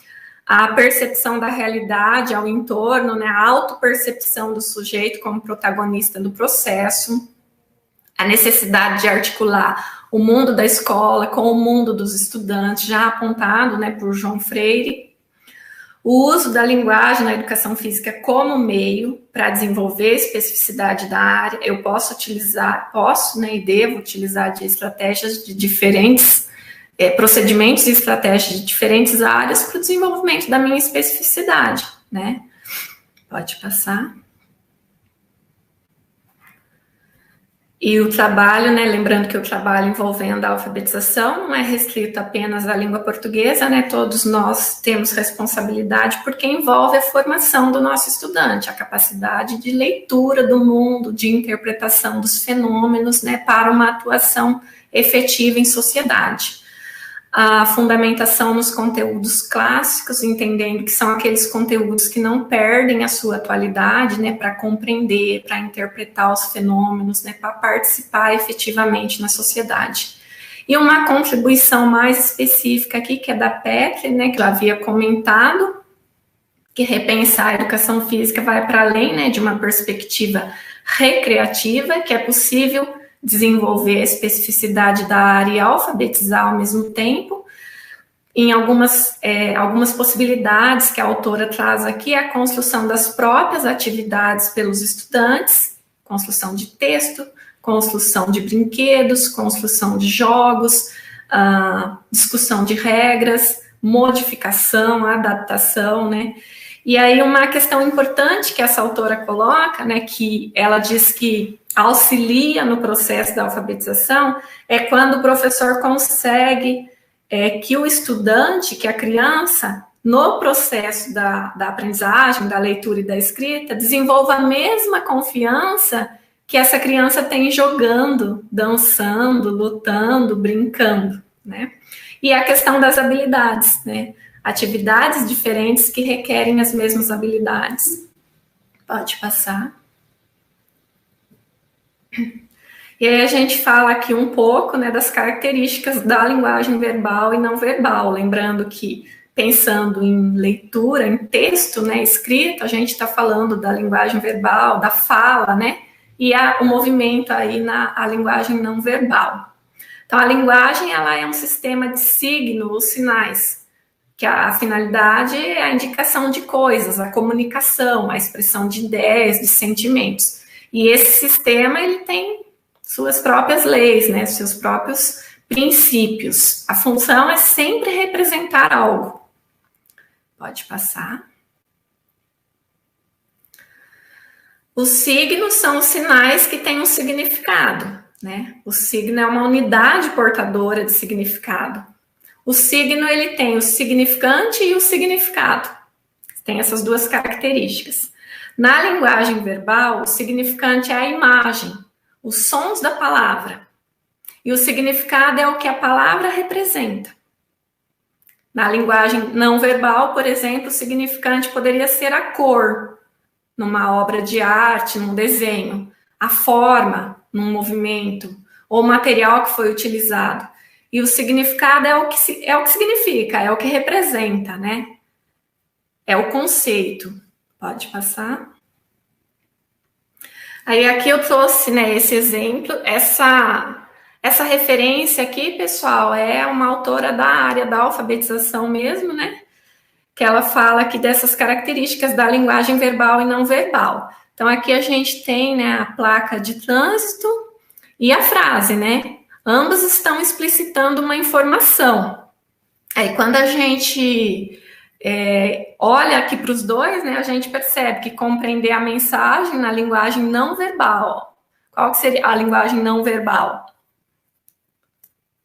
A percepção da realidade ao entorno, né? A autopercepção do sujeito como protagonista do processo, a necessidade de articular o mundo da escola com o mundo dos estudantes, já apontado, né, por João Freire. O uso da linguagem na educação física como meio para desenvolver a especificidade da área. Eu posso utilizar, né, e devo utilizar de estratégias de diferentes procedimentos e estratégias de diferentes áreas para o desenvolvimento da minha especificidade, né? Pode passar. E o trabalho, né, lembrando que o trabalho envolvendo a alfabetização não é restrito apenas à língua portuguesa, né, todos nós temos responsabilidade porque envolve a formação do nosso estudante, a capacidade de leitura do mundo, de interpretação dos fenômenos, né, para uma atuação efetiva em sociedade. A fundamentação nos conteúdos clássicos, entendendo que são aqueles conteúdos que não perdem a sua atualidade, né, para compreender, para interpretar os fenômenos, né, para participar efetivamente na sociedade. E uma contribuição mais específica aqui, que é da Petri, né, que eu havia comentado, que repensar a educação física vai para além, né, de uma perspectiva recreativa, que é possível desenvolver a especificidade da área e alfabetizar ao mesmo tempo. Em algumas possibilidades que a autora traz aqui, a construção das próprias atividades pelos estudantes, construção de texto, construção de brinquedos, construção de jogos, discussão de regras, modificação, adaptação, né? E aí uma questão importante que essa autora coloca, né, que ela diz que auxilia no processo da alfabetização, é quando o professor consegue que o estudante, que a criança, no processo da aprendizagem, da leitura e da escrita, desenvolva a mesma confiança que essa criança tem jogando, dançando, lutando, brincando, né? E a questão das habilidades, né? Atividades diferentes que requerem as mesmas habilidades. Pode passar. E aí a gente fala aqui um pouco, né, das características da linguagem verbal e não verbal, lembrando que, pensando em leitura, em texto, né, escrito, a gente está falando da linguagem verbal, da fala, né, e o movimento aí a linguagem não verbal. Então, a linguagem, ela é um sistema de signos, sinais, que a finalidade é a indicação de coisas, a comunicação, a expressão de ideias, de sentimentos. E esse sistema, ele tem suas próprias leis, né, seus próprios princípios. A função é sempre representar algo. Pode passar. Os signos são os sinais que têm um significado, né? O signo é uma unidade portadora de significado. O signo, ele tem o significante e o significado. Tem essas duas características. Na linguagem verbal, o significante é a imagem, os sons da palavra. E o significado é o que a palavra representa. Na linguagem não verbal, por exemplo, o significante poderia ser a cor, numa obra de arte, num desenho, a forma, num movimento, ou o material que foi utilizado. E o significado é o que significa, é o que representa, né? É o conceito. Pode passar. Aí aqui eu trouxe, né, esse exemplo, essa referência aqui, pessoal, é uma autora da área da alfabetização mesmo, né? Que ela fala aqui dessas características da linguagem verbal e não verbal. Então aqui a gente tem, né, a placa de trânsito e a frase, né? Ambas estão explicitando uma informação. Aí quando a gente olha aqui para os dois, né, a gente percebe que compreender a mensagem na linguagem não verbal. Qual que seria a linguagem não verbal?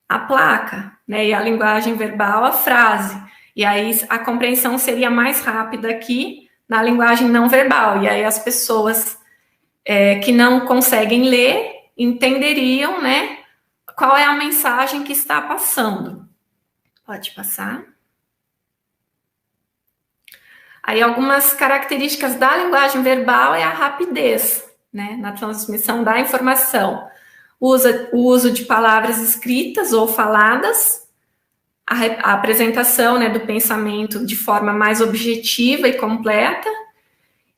A placa, né, e a linguagem verbal, a frase. E aí a compreensão seria mais rápida aqui na linguagem não verbal. E aí as pessoas que não conseguem ler entenderiam, né, qual é a mensagem que está passando. Pode passar. Aí algumas características da linguagem verbal é a rapidez, né, na transmissão da informação. o uso de palavras escritas ou faladas, a apresentação, né, do pensamento de forma mais objetiva e completa.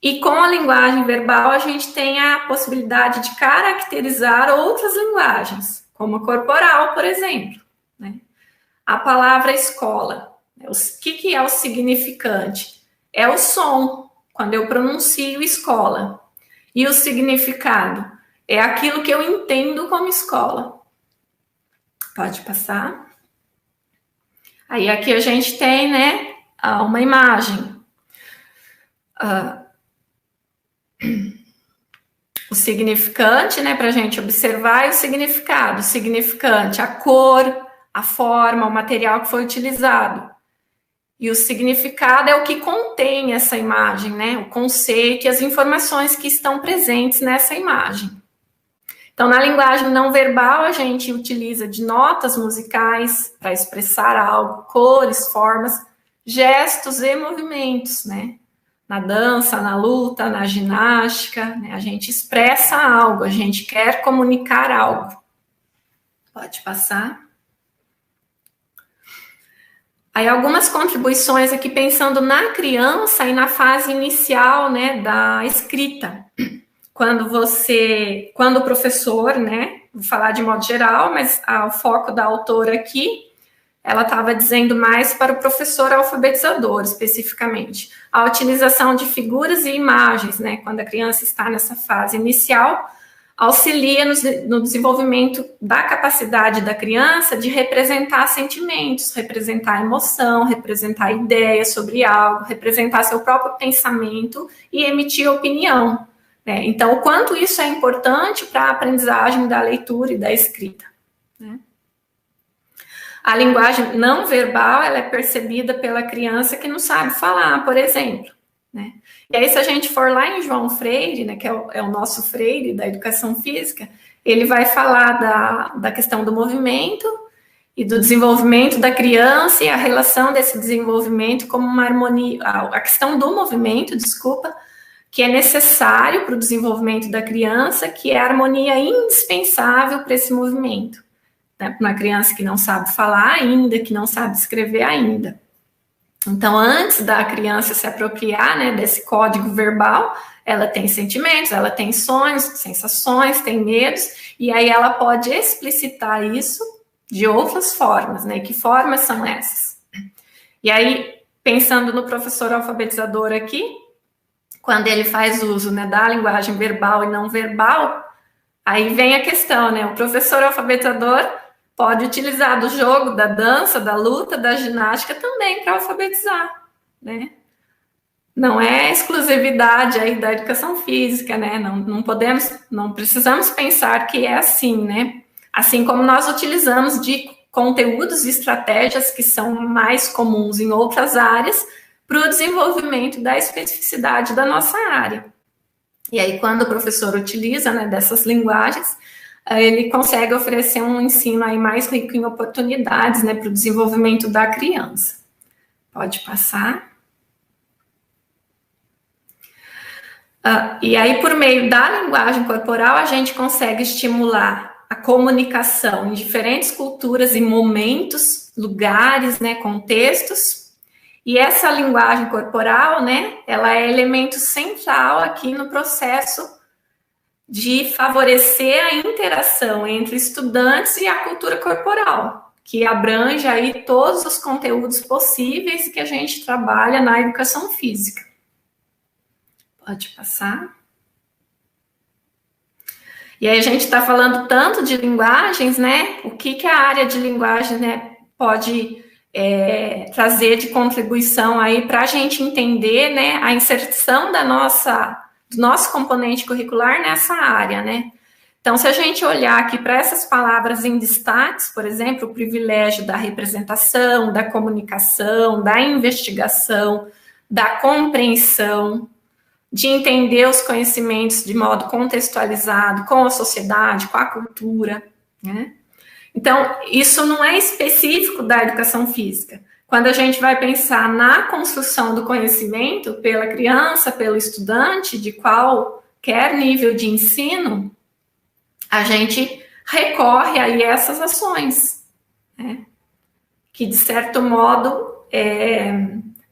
E com a linguagem verbal, a gente tem a possibilidade de caracterizar outras linguagens, como a corporal, por exemplo, né? A palavra escola, o que é o significante? É o som, quando eu pronuncio escola. E o significado é aquilo que eu entendo como escola. Pode passar. Aí aqui a gente tem, né, uma imagem. O significante, né, para a gente observar, e o significado. O significante, a cor, a forma, o material que foi utilizado. E o significado é o que contém essa imagem, né, o conceito e as informações que estão presentes nessa imagem. Então, na linguagem não verbal, a gente utiliza de notas musicais para expressar algo, cores, formas, gestos e movimentos, né? Na dança, na luta, na ginástica, né? A gente expressa algo, a gente quer comunicar algo. Pode passar. Aí algumas contribuições aqui pensando na criança e na fase inicial, né, da escrita. Quando o professor, né, vou falar de modo geral, mas o foco da autora aqui, ela estava dizendo mais para o professor alfabetizador, especificamente. A utilização de figuras e imagens, né, quando a criança está nessa fase inicial, auxilia no desenvolvimento da capacidade da criança de representar sentimentos, representar emoção, representar ideias sobre algo, representar seu próprio pensamento e emitir opinião. Então, o quanto isso é importante para a aprendizagem da leitura e da escrita, né? A linguagem não verbal, ela é percebida pela criança que não sabe falar, por exemplo, né? E aí, se a gente for lá em João Freire, né, que é o nosso Freire da educação física, ele vai falar da questão do movimento e do desenvolvimento da criança e a relação desse desenvolvimento como uma harmonia, a questão do movimento, que é necessário para o desenvolvimento da criança, que é a harmonia indispensável para esse movimento. Né? Para uma criança que não sabe falar ainda, que não sabe escrever ainda. Então, antes da criança se apropriar, né, desse código verbal, ela tem sentimentos, ela tem sonhos, sensações, tem medos, e aí ela pode explicitar isso de outras formas, né? Que formas são essas? E aí, pensando no professor alfabetizador aqui, quando ele faz uso, né, da linguagem verbal e não verbal, aí vem a questão, né? O professor alfabetizador pode utilizar do jogo, da dança, da luta, da ginástica também para alfabetizar, né? Não é exclusividade aí da educação física, né? Não precisamos pensar que é assim, né? Assim como nós utilizamos de conteúdos e estratégias que são mais comuns em outras áreas para o desenvolvimento da especificidade da nossa área. E aí, quando o professor utiliza, né, dessas linguagens, ele consegue oferecer um ensino aí mais rico em oportunidades, né, para o desenvolvimento da criança. Pode passar. E aí, por meio da linguagem corporal, a gente consegue estimular a comunicação em diferentes culturas e momentos, lugares, né, contextos. E essa linguagem corporal, né, ela é elemento central aqui no processo de favorecer a interação entre estudantes e a cultura corporal, que abrange aí todos os conteúdos possíveis que a gente trabalha na educação física. Pode passar. E aí a gente está falando tanto de linguagens, né? O que a área de linguagem, né, pode trazer de contribuição aí para a gente entender, né, a inserção do nosso componente curricular nessa área, né? Então, se a gente olhar aqui para essas palavras em destaques, por exemplo, o privilégio da representação, da comunicação, da investigação, da compreensão, de entender os conhecimentos de modo contextualizado com a sociedade, com a cultura, né? Então, isso não é específico da educação física. Quando a gente vai pensar na construção do conhecimento pela criança, pelo estudante, de qualquer nível de ensino, a gente recorre aí a essas ações, né, que, de certo modo,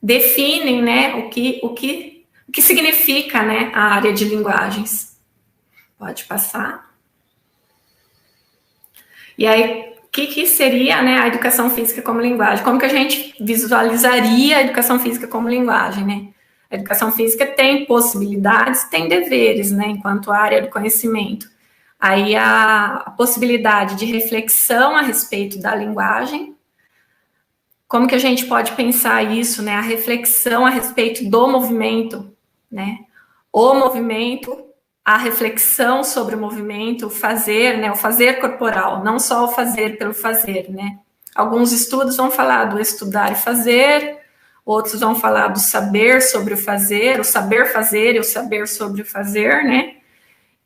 definem, né, o que significa, né, a área de linguagens. Pode passar. E aí, o que seria, né, a educação física como linguagem? Como que a gente visualizaria a educação física como linguagem, né? A educação física tem possibilidades, tem deveres, né, enquanto área do conhecimento. Aí a possibilidade de reflexão a respeito da linguagem. Como que a gente pode pensar isso, né? A reflexão a respeito do movimento, né? O movimento, a reflexão sobre o movimento, o fazer, né? O fazer corporal, não só o fazer pelo fazer, né? Alguns estudos vão falar do estudar e fazer, outros vão falar do saber sobre o saber fazer e o saber sobre o fazer, né?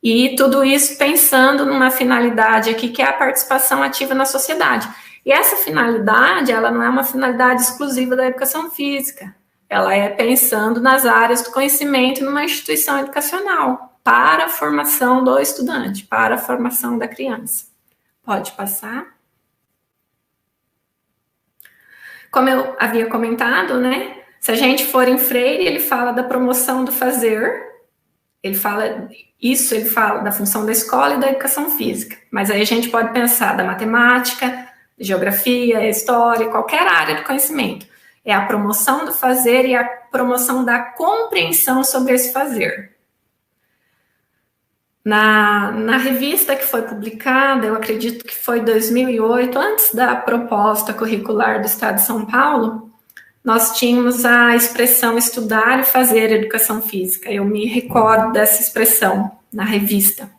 E tudo isso pensando numa finalidade aqui, que é a participação ativa na sociedade. E essa finalidade, ela não é uma finalidade exclusiva da educação física. Ela é pensando nas áreas do conhecimento numa instituição educacional, para a formação do estudante, para a formação da criança. Pode passar. Como eu havia comentado, né? Se a gente for em Freire, ele fala da promoção do fazer, ele fala da função da escola e da educação física. Mas aí a gente pode pensar da matemática, geografia, história, qualquer área do conhecimento. É a promoção do fazer e a promoção da compreensão sobre esse fazer. Na revista que foi publicada, eu acredito que foi em 2008, antes da proposta curricular do Estado de São Paulo, nós tínhamos a expressão estudar e fazer educação física. Eu me recordo dessa expressão na revista.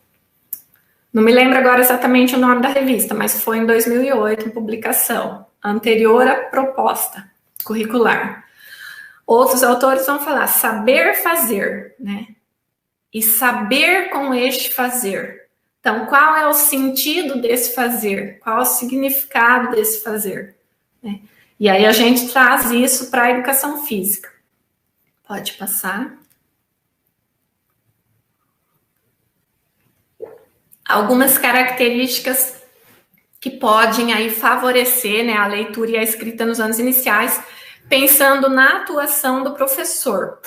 Não me lembro agora exatamente o nome da revista, mas foi em 2008, em publicação, anterior à proposta curricular. Outros autores vão falar saber fazer, né? E saber com este fazer. Então, qual é o sentido desse fazer? Qual é o significado desse fazer? Né? E aí a gente traz isso para a educação física. Pode passar. Algumas características que podem aí favorecer, né, a leitura e a escrita nos anos iniciais, pensando na atuação do professor.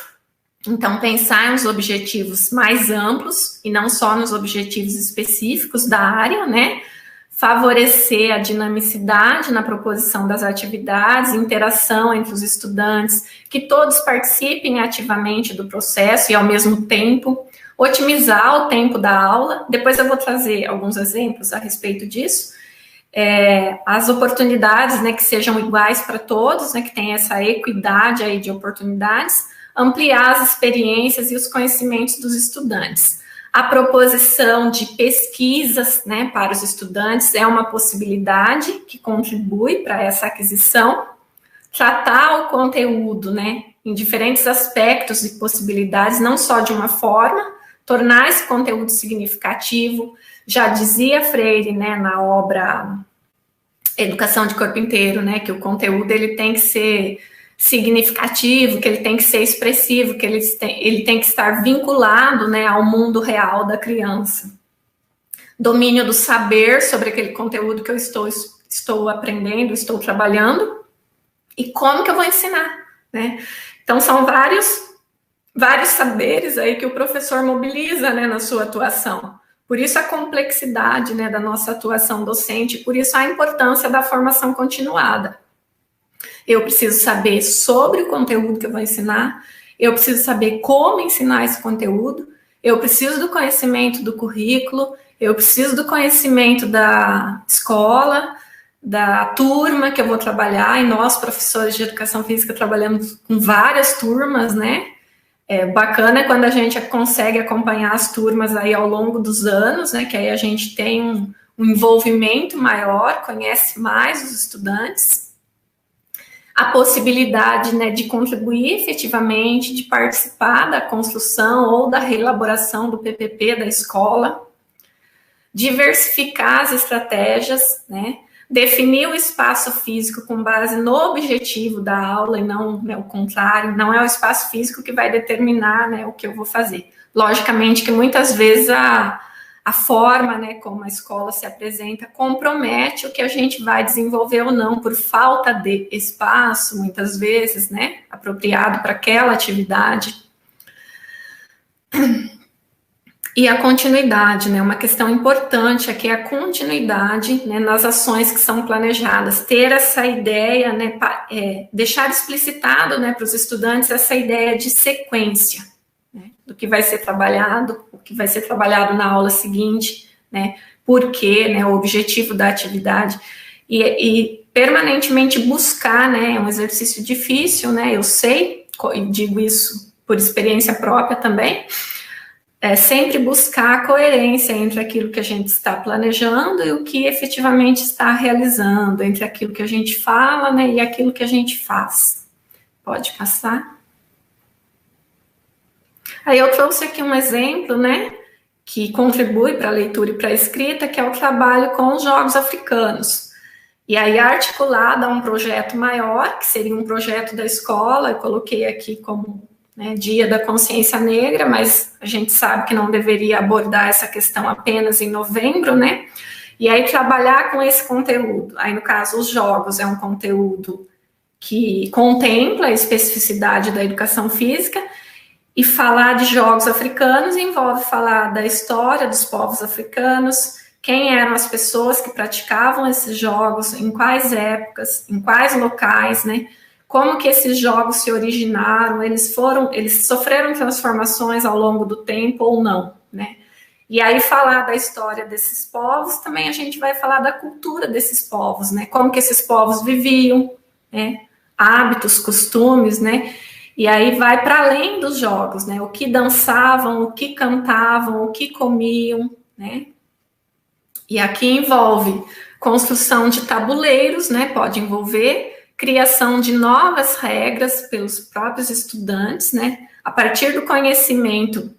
Então, pensar nos objetivos mais amplos e não só nos objetivos específicos da área, né? Favorecer a dinamicidade na proposição das atividades, interação entre os estudantes, que todos participem ativamente do processo e, ao mesmo tempo, otimizar o tempo da aula. Depois eu vou trazer alguns exemplos a respeito disso. As oportunidades, né, que sejam iguais para todos, né, que tenha essa equidade aí de oportunidades, ampliar as experiências e os conhecimentos dos estudantes. A proposição de pesquisas, né, para os estudantes é uma possibilidade que contribui para essa aquisição. Tratar o conteúdo, né, em diferentes aspectos e possibilidades, não só de uma forma, tornar esse conteúdo significativo. Já dizia Freire, né, na obra Educação de Corpo Inteiro, né, que o conteúdo ele tem que ser significativo, que ele tem que ser expressivo, que ele tem que estar vinculado, né, ao mundo real da criança. Domínio do saber sobre aquele conteúdo que eu estou aprendendo, estou trabalhando, e como que eu vou ensinar, né? Então, são vários saberes aí que o professor mobiliza, né, na sua atuação. Por isso a complexidade, né, da nossa atuação docente, por isso a importância da formação continuada. Eu preciso saber sobre o conteúdo que eu vou ensinar, eu preciso saber como ensinar esse conteúdo, eu preciso do conhecimento do currículo, eu preciso do conhecimento da escola, da turma que eu vou trabalhar, e nós, professores de educação física, trabalhamos com várias turmas, né? Bacana quando a gente consegue acompanhar as turmas aí ao longo dos anos, né? Que aí a gente tem um envolvimento maior, conhece mais os estudantes. A possibilidade, né, de contribuir efetivamente, de participar da construção ou da reelaboração do PPP da escola, diversificar as estratégias, né, definir o espaço físico com base no objetivo da aula e não, né, o contrário, não é o espaço físico que vai determinar, né, o que eu vou fazer. Logicamente que muitas vezes a a forma, né, como a escola se apresenta, compromete o que a gente vai desenvolver ou não, por falta de espaço, muitas vezes, né, apropriado para aquela atividade. E a continuidade, né, uma questão importante aqui é a continuidade, né, nas ações que são planejadas, ter essa ideia, né, deixar explicitado, né, para os estudantes essa ideia de sequência, né, do que vai ser trabalhado, o que vai ser trabalhado na aula seguinte, né, por quê, né, o objetivo da atividade, e permanentemente buscar, né, é um exercício difícil, né, eu sei, e digo isso por experiência própria também, sempre buscar a coerência entre aquilo que a gente está planejando e o que efetivamente está realizando, entre aquilo que a gente fala, né, e aquilo que a gente faz. Pode passar? Aí eu trouxe aqui um exemplo, né, que contribui para a leitura e para a escrita, que é o trabalho com os jogos africanos. E aí, articulado a um projeto maior, que seria um projeto da escola, eu coloquei aqui como, né, Dia da Consciência Negra, mas a gente sabe que não deveria abordar essa questão apenas em novembro, né? E aí, trabalhar com esse conteúdo. Aí, no caso, os jogos é um conteúdo que contempla a especificidade da educação física, e falar de jogos africanos envolve falar da história dos povos africanos, quem eram as pessoas que praticavam esses jogos, em quais épocas, em quais locais, né? Como que esses jogos se originaram, eles sofreram transformações ao longo do tempo ou não, né? E aí falar da história desses povos, também a gente vai falar da cultura desses povos, né? Como que esses povos viviam, né? Hábitos, costumes, né? E aí vai para além dos jogos, né? O que dançavam, o que cantavam, o que comiam, né? E aqui envolve construção de tabuleiros, né? Pode envolver criação de novas regras pelos próprios estudantes, né? A partir do conhecimento.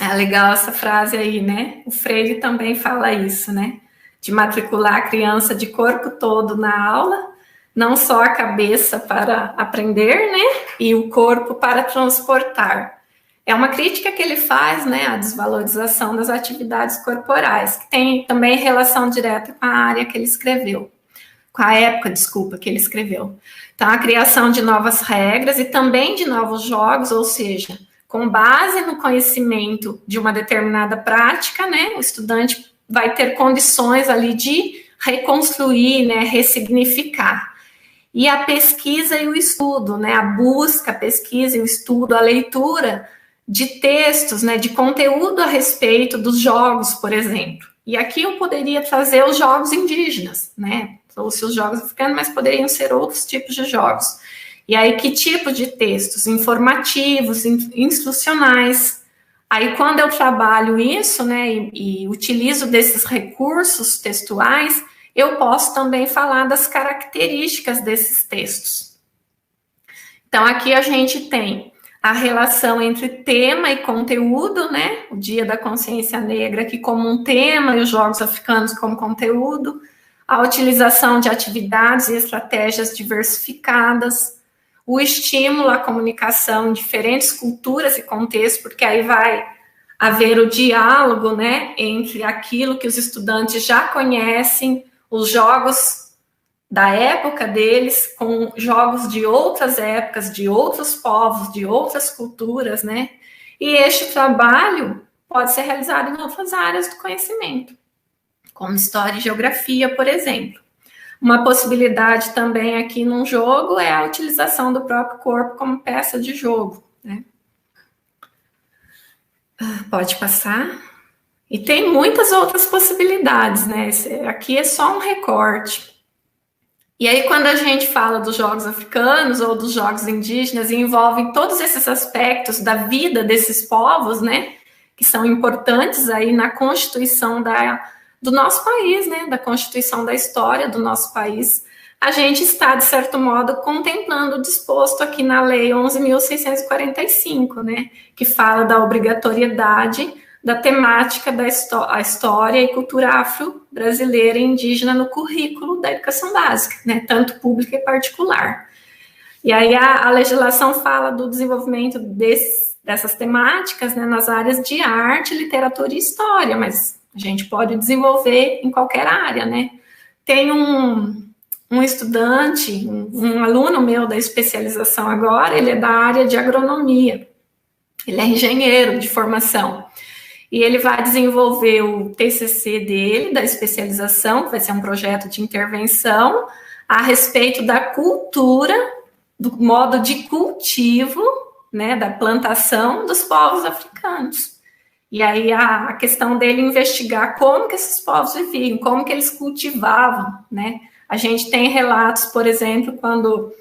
É legal essa frase aí, né? O Freire também fala isso, né? De matricular a criança de corpo todo na aula, não só a cabeça para aprender, né? E o corpo para transportar. É uma crítica que ele faz, né? A desvalorização das atividades corporais, que tem também relação direta com a área que ele escreveu. Com a época, desculpa, que ele escreveu. Então, a criação de novas regras e também de novos jogos, ou seja, com base no conhecimento de uma determinada prática, né, o estudante vai ter condições ali de reconstruir, né, ressignificar. E a pesquisa e o estudo, né, a busca, a pesquisa e o estudo, a leitura de textos, né, de conteúdo a respeito dos jogos, por exemplo. E aqui eu poderia trazer os jogos indígenas, né, trouxe os jogos africanos, mas poderiam ser outros tipos de jogos. E aí, que tipo de textos? Informativos, instrucionais. Aí, quando eu trabalho isso, né, e utilizo desses recursos textuais, eu posso também falar das características desses textos. Então, aqui a gente tem a relação entre tema e conteúdo, né? O Dia da Consciência Negra aqui como um tema e os Jogos Africanos como conteúdo, a utilização de atividades e estratégias diversificadas, o estímulo à comunicação em diferentes culturas e contextos, porque aí vai haver o diálogo, né, entre aquilo que os estudantes já conhecem, os jogos da época deles, com jogos de outras épocas, de outros povos, de outras culturas, né? E este trabalho pode ser realizado em outras áreas do conhecimento, como história e geografia, por exemplo. Uma possibilidade também aqui num jogo é a utilização do próprio corpo como peça de jogo, né? Pode passar. E tem muitas outras possibilidades, né? Aqui é só um recorte. E aí, quando a gente fala dos jogos africanos ou dos jogos indígenas, envolvem todos esses aspectos da vida desses povos, né? Que são importantes aí na constituição do nosso país, né, da constituição da história do nosso país, a gente está, de certo modo, contemplando o disposto aqui na Lei 11.645, né, que fala da obrigatoriedade da temática da história e cultura afro-brasileira e indígena no currículo da educação básica, né, tanto pública e particular. E aí a legislação fala do desenvolvimento dessas temáticas, né, nas áreas de arte, literatura e história, mas a gente pode desenvolver em qualquer área, né? Tem um estudante, um aluno meu da especialização agora, ele é da área de agronomia, ele é engenheiro de formação, e ele vai desenvolver o TCC dele, da especialização, que vai ser um projeto de intervenção, a respeito da cultura, do modo de cultivo, né, da plantação dos povos africanos. E aí a questão dele é investigar como que esses povos viviam, como que eles cultivavam, né? A gente tem relatos, por exemplo, quando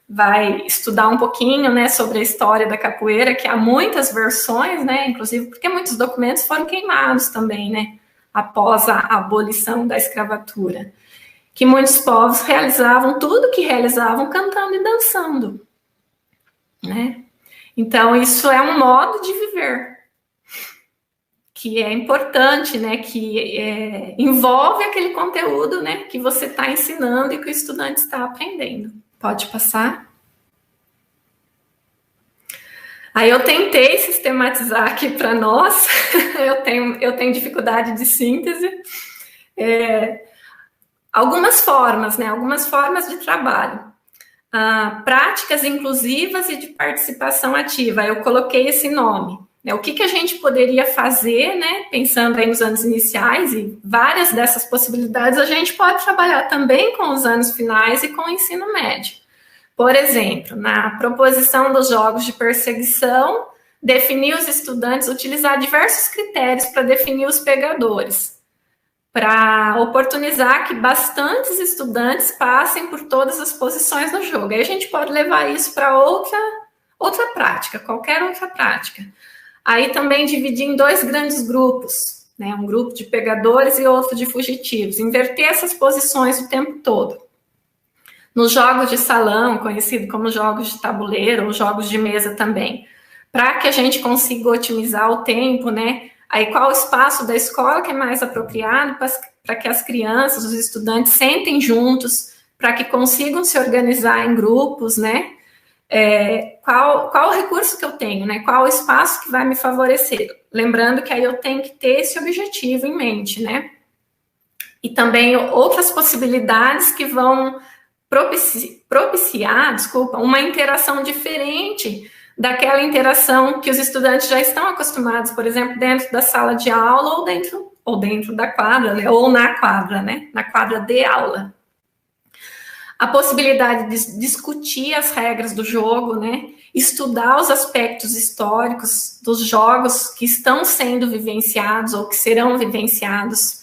vai estudar um pouquinho, né, sobre a história da capoeira, que há muitas versões, né, inclusive porque muitos documentos foram queimados também, né, após a abolição da escravatura, que muitos povos realizavam tudo que realizavam cantando e dançando, né? Então, isso é um modo de viver, que é importante, né, que envolve aquele conteúdo, né, que você está ensinando e que o estudante está aprendendo. Pode passar? Aí eu tentei sistematizar aqui para nós, eu tenho dificuldade de síntese, algumas formas, né, algumas formas de trabalho. Práticas inclusivas e de participação ativa, eu coloquei esse nome. O que a gente poderia fazer, né, pensando aí nos anos iniciais, e várias dessas possibilidades a gente pode trabalhar também com os anos finais e com o ensino médio. Por exemplo, na proposição dos jogos de perseguição, definir os estudantes, utilizar diversos critérios para definir os pegadores, para oportunizar que bastantes estudantes passem por todas as posições no jogo. Aí a gente pode levar isso para outra prática, qualquer outra prática. Aí também dividir em 2 grandes grupos, né? Um grupo de pegadores e outro de fugitivos. Inverter essas posições o tempo todo. Nos jogos de salão, conhecido como jogos de tabuleiro, ou jogos de mesa também. Para que a gente consiga otimizar o tempo, né? Aí qual o espaço da escola que é mais apropriado para que as crianças, os estudantes sentem juntos, para que consigam se organizar em grupos, né? Qual o recurso que eu tenho, né? Qual o espaço que vai me favorecer? Lembrando que aí eu tenho que ter esse objetivo em mente, né? E também outras possibilidades que vão propiciar, uma interação diferente daquela interação que os estudantes já estão acostumados, por exemplo, dentro da sala de aula ou dentro da quadra, né? Ou na quadra, né? Na quadra de aula. A possibilidade de discutir as regras do jogo, né? Estudar os aspectos históricos dos jogos que estão sendo vivenciados ou que serão vivenciados.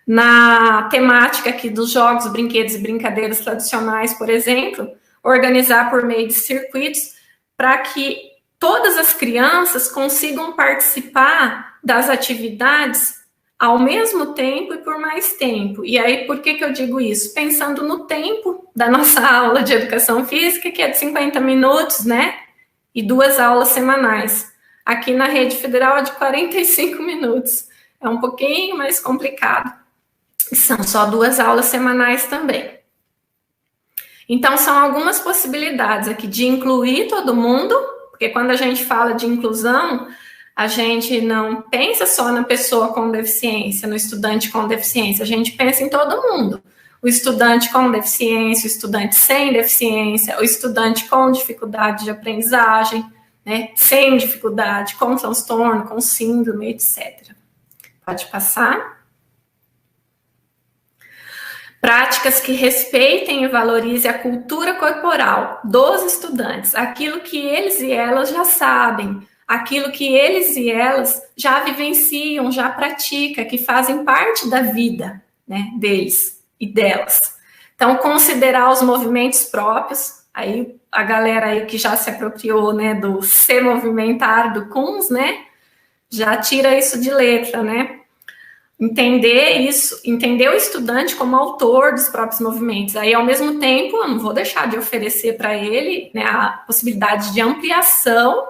Na temática aqui dos jogos, brinquedos e brincadeiras tradicionais, por exemplo, organizar por meio de circuitos para que todas as crianças consigam participar das atividades ao mesmo tempo e por mais tempo. E aí, por que eu digo isso? Pensando no tempo da nossa aula de educação física, que é de 50 minutos, né? E 2 aulas semanais. Aqui na rede federal é de 45 minutos. É um pouquinho mais complicado. E são só 2 aulas semanais também. Então, são algumas possibilidades aqui de incluir todo mundo, porque quando a gente fala de inclusão, a gente não pensa só na pessoa com deficiência, no estudante com deficiência, a gente pensa em todo mundo. O estudante com deficiência, o estudante sem deficiência, o estudante com dificuldade de aprendizagem, né, sem dificuldade, com transtorno, com síndrome, etc. Pode passar. Práticas que respeitem e valorizem a cultura corporal dos estudantes, aquilo que eles e elas já sabem, aquilo que eles e elas já vivenciam, já praticam, que fazem parte da vida, né, deles e delas. Então, considerar os movimentos próprios, aí a galera aí que já se apropriou, né, do se movimentar, do KUNS, né, já tira isso de letra, né? Entender isso, entender o estudante como autor dos próprios movimentos. Aí, ao mesmo tempo, eu não vou deixar de oferecer para ele, né, a possibilidade de ampliação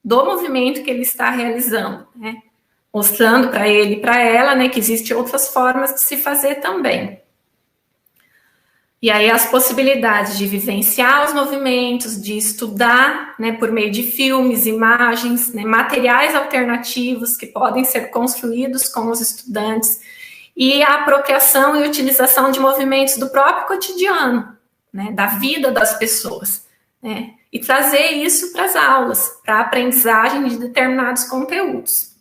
do movimento que ele está realizando, né? Mostrando para ele e para ela, né, que existem outras formas de se fazer também. E aí as possibilidades de vivenciar os movimentos, de estudar, né, por meio de filmes, imagens, né, materiais alternativos que podem ser construídos com os estudantes, e a apropriação e utilização de movimentos do próprio cotidiano, né, da vida das pessoas, né, e trazer isso para as aulas, para a aprendizagem de determinados conteúdos.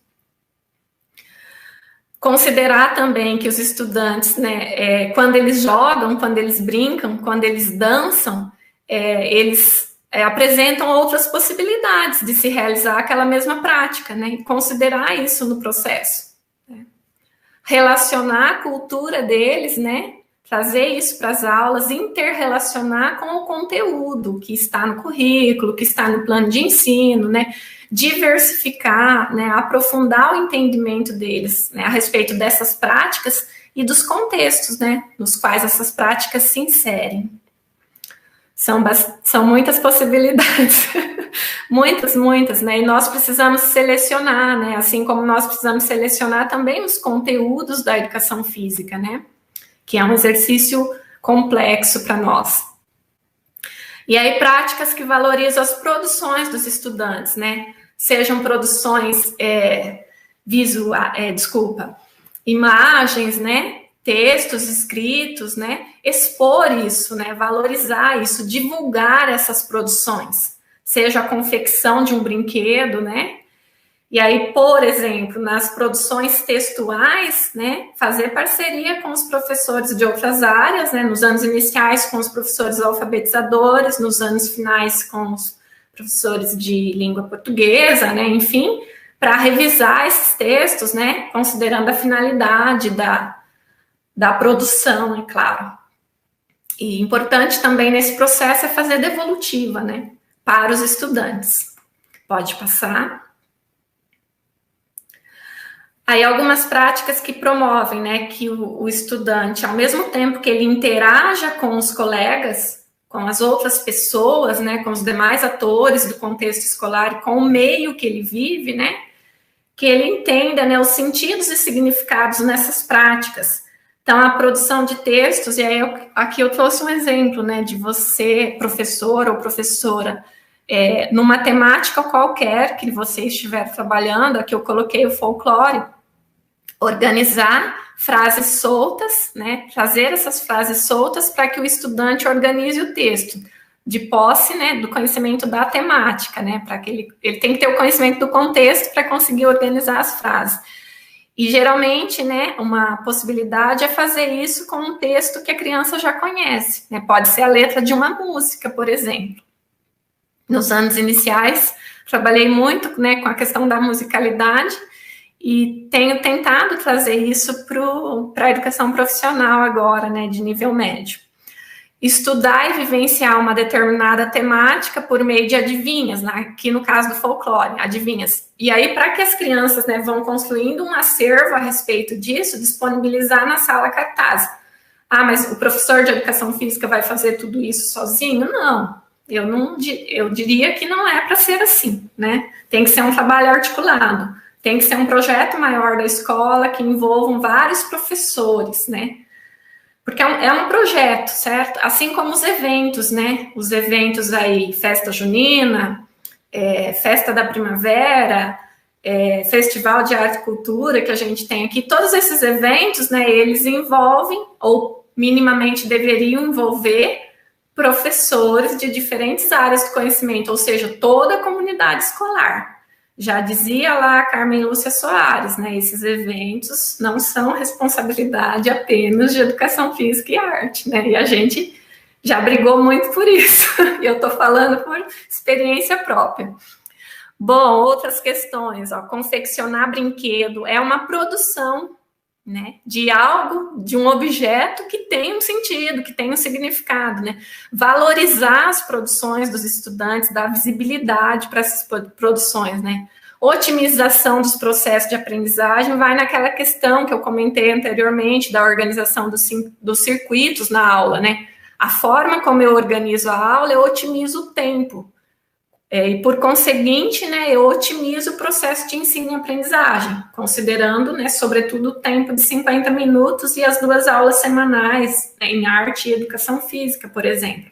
Considerar também que os estudantes, né, quando eles jogam, quando eles brincam, quando eles dançam, eles apresentam outras possibilidades de se realizar aquela mesma prática, né, e considerar isso no processo. Né. Relacionar a cultura deles, né, trazer isso para as aulas, interrelacionar com o conteúdo que está no currículo, que está no plano de ensino, né, diversificar, né, aprofundar o entendimento deles, né, a respeito dessas práticas e dos contextos, né, nos quais essas práticas se inserem. São muitas possibilidades, muitas, né, e nós precisamos selecionar, né, assim como nós precisamos selecionar também os conteúdos da educação física, né, que é um exercício complexo para nós. E aí, práticas que valorizam as produções dos estudantes, né? Sejam produções imagens, né? Textos escritos, né? Expor isso, né? Valorizar isso, divulgar essas produções. Seja a confecção de um brinquedo, né? E aí, por exemplo, nas produções textuais, né, fazer parceria com os professores de outras áreas, né, nos anos iniciais com os professores alfabetizadores, nos anos finais com os professores de língua portuguesa, né, enfim, para revisar esses textos, né, considerando a finalidade da produção, é claro. E importante também nesse processo é fazer devolutiva, né, para os estudantes. Pode passar. Aí algumas práticas que promovem, né, que o estudante, ao mesmo tempo que ele interaja com os colegas, com as outras pessoas, né, com os demais atores do contexto escolar, com o meio que ele vive, né, que ele entenda, né, os sentidos e significados nessas práticas. Então, a produção de textos, e aí aqui eu trouxe um exemplo, né, de você, professor ou professora, numa temática qualquer que você estiver trabalhando, aqui eu coloquei o folclore, organizar frases soltas, né, trazer essas frases soltas para que o estudante organize o texto, de posse, né, do conhecimento da temática, né, para que ele tem que ter o conhecimento do contexto para conseguir organizar as frases. E geralmente, né, uma possibilidade é fazer isso com um texto que a criança já conhece, né, pode ser a letra de uma música, por exemplo. Nos anos iniciais, trabalhei muito, né, com a questão da musicalidade e tenho tentado trazer isso para a educação profissional agora, né, de nível médio. Estudar e vivenciar uma determinada temática por meio de adivinhas, né, aqui no caso do folclore, adivinhas. E aí, para que as crianças, né, vão construindo um acervo a respeito disso, disponibilizar na sala cartaz. Ah, mas o professor de educação física vai fazer tudo isso sozinho? Não. Eu diria que não é para ser assim, né? Tem que ser um trabalho articulado, tem que ser um projeto maior da escola que envolvam vários professores, né? Porque é um projeto, certo? Assim como os eventos, né? Os eventos aí, festa junina, festa da primavera, festival de arte e cultura que a gente tem aqui, todos esses eventos, né? Eles envolvem, ou minimamente deveriam envolver, professores de diferentes áreas do conhecimento, ou seja, toda a comunidade escolar. Já dizia lá a Carmen Lúcia Soares, né? Esses eventos não são responsabilidade apenas de educação física e arte, né? E a gente já brigou muito por isso. E eu estou falando por experiência própria. Bom, outras questões, ó, confeccionar brinquedo é uma produção, né, de algo, de um objeto que tem um sentido, que tem um significado, né? Valorizar as produções dos estudantes, dar visibilidade para essas produções, né? Otimização dos processos de aprendizagem vai naquela questão que eu comentei anteriormente da organização dos circuitos na aula, né? A forma como eu organizo a aula, eu otimizo o tempo. E, por conseguinte, né, eu otimizo o processo de ensino e aprendizagem, considerando, né, sobretudo, o tempo de 50 minutos e as 2 aulas semanais, né, em arte e educação física, por exemplo.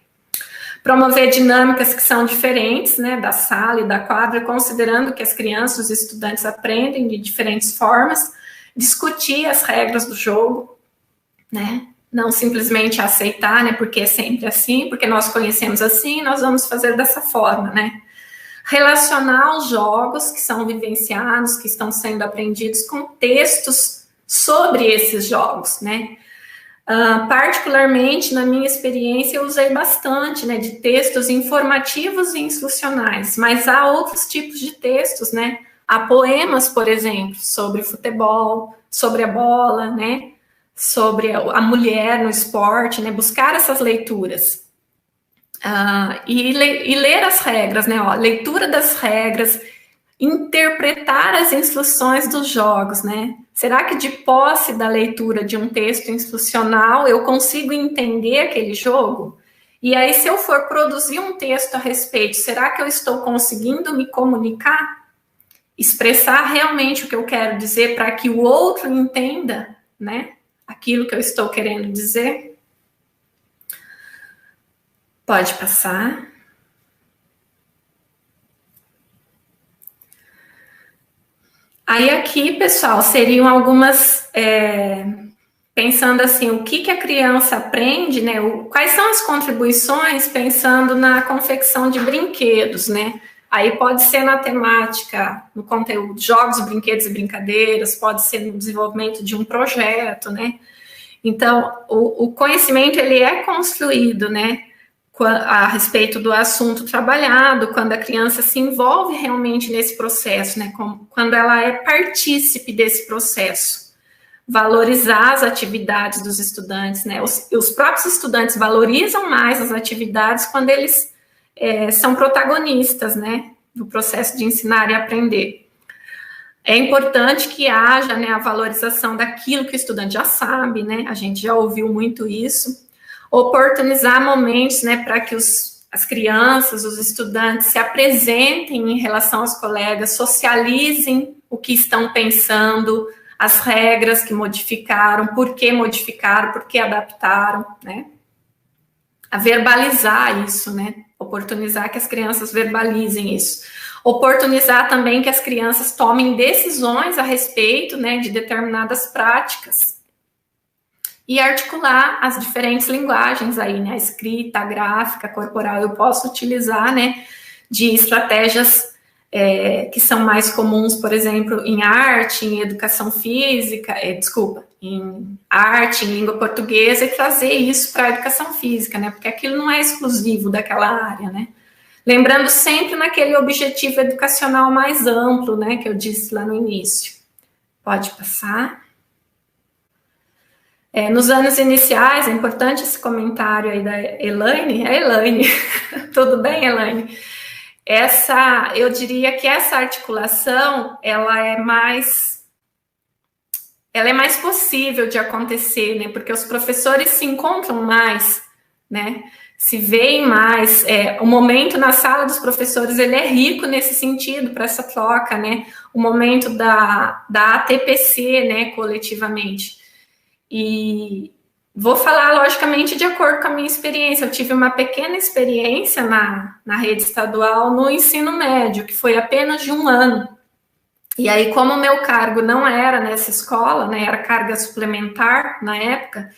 Promover dinâmicas que são diferentes, né, da sala e da quadra, considerando que as crianças e os estudantes aprendem de diferentes formas, discutir as regras do jogo, né, não simplesmente aceitar, né, porque é sempre assim, porque nós conhecemos assim, nós vamos fazer dessa forma, né. Relacionar os jogos que são vivenciados, que estão sendo aprendidos, com textos sobre esses jogos, né. Particularmente, na minha experiência, eu usei bastante, né, de textos informativos e instrucionais, mas há outros tipos de textos, né, há poemas, por exemplo, sobre futebol, sobre a bola, né, sobre a mulher no esporte, né, buscar essas leituras. E ler as regras, né, leitura das regras, interpretar as instruções dos jogos, né? Será que de posse da leitura de um texto instrucional eu consigo entender aquele jogo? E aí, se eu for produzir um texto a respeito, será que eu estou conseguindo me comunicar? Expressar realmente o que eu quero dizer para que o outro entenda, né, aquilo que eu estou querendo dizer? Pode passar. Aí aqui, pessoal, seriam algumas, pensando assim, o que a criança aprende, né? Quais são as contribuições pensando na confecção de brinquedos, né? Aí pode ser na temática, no conteúdo, jogos, brinquedos e brincadeiras, pode ser no desenvolvimento de um projeto, né? Então, o conhecimento, ele é construído, né, a respeito do assunto trabalhado, quando a criança se envolve realmente nesse processo, né, quando ela é partícipe desse processo. Valorizar as atividades dos estudantes, né, os próprios estudantes valorizam mais as atividades quando eles são protagonistas, né, do processo de ensinar e aprender. É importante que haja, né, a valorização daquilo que o estudante já sabe, né, a gente já ouviu muito isso. Oportunizar momentos, né, para que as crianças, os estudantes se apresentem em relação aos colegas, socializem o que estão pensando, as regras que modificaram, por que adaptaram, né? A verbalizar isso, né? Oportunizar que as crianças verbalizem isso. Oportunizar também que as crianças tomem decisões a respeito, né, de determinadas práticas. E articular as diferentes linguagens aí, né, a escrita, a gráfica, a corporal, eu posso utilizar, né, de estratégias que são mais comuns, por exemplo, em arte, em educação física, em arte, em língua portuguesa, e trazer isso para a educação física, né, porque aquilo não é exclusivo daquela área, né. Lembrando sempre naquele objetivo educacional mais amplo, né, que eu disse lá no início. Pode passar. Nos anos iniciais, é importante esse comentário aí da Elaine. Elaine, tudo bem, Elaine? Eu diria que essa articulação, ela é mais possível de acontecer, né? Porque os professores se encontram mais, né? Se veem mais. O momento na sala dos professores, ele é rico nesse sentido, para essa troca, né? O momento da ATPC, né, coletivamente. E vou falar, logicamente, de acordo com a minha experiência. Eu tive uma pequena experiência na rede estadual no ensino médio, que foi apenas de 1 ano. E aí, como o meu cargo não era nessa escola, né, era carga suplementar na época,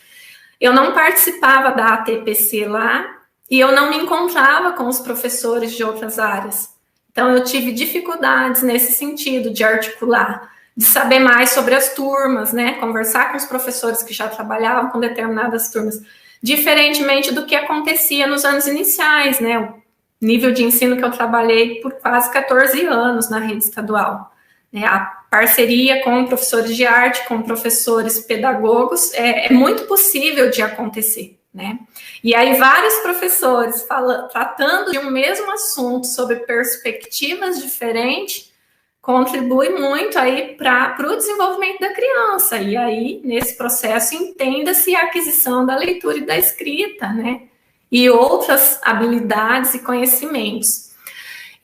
eu não participava da ATPC lá e eu não me encontrava com os professores de outras áreas. Então, eu tive dificuldades nesse sentido de articular, de saber mais sobre as turmas, né? Conversar com os professores que já trabalhavam com determinadas turmas, diferentemente do que acontecia nos anos iniciais, né? O nível de ensino que eu trabalhei por quase 14 anos na rede estadual, né? A parceria com professores de arte, com professores pedagogos, é muito possível de acontecer, né? E aí vários professores tratando de um mesmo assunto sob perspectivas diferentes, contribui muito aí para o desenvolvimento da criança. E aí, nesse processo, entenda-se a aquisição da leitura e da escrita, né? E outras habilidades e conhecimentos.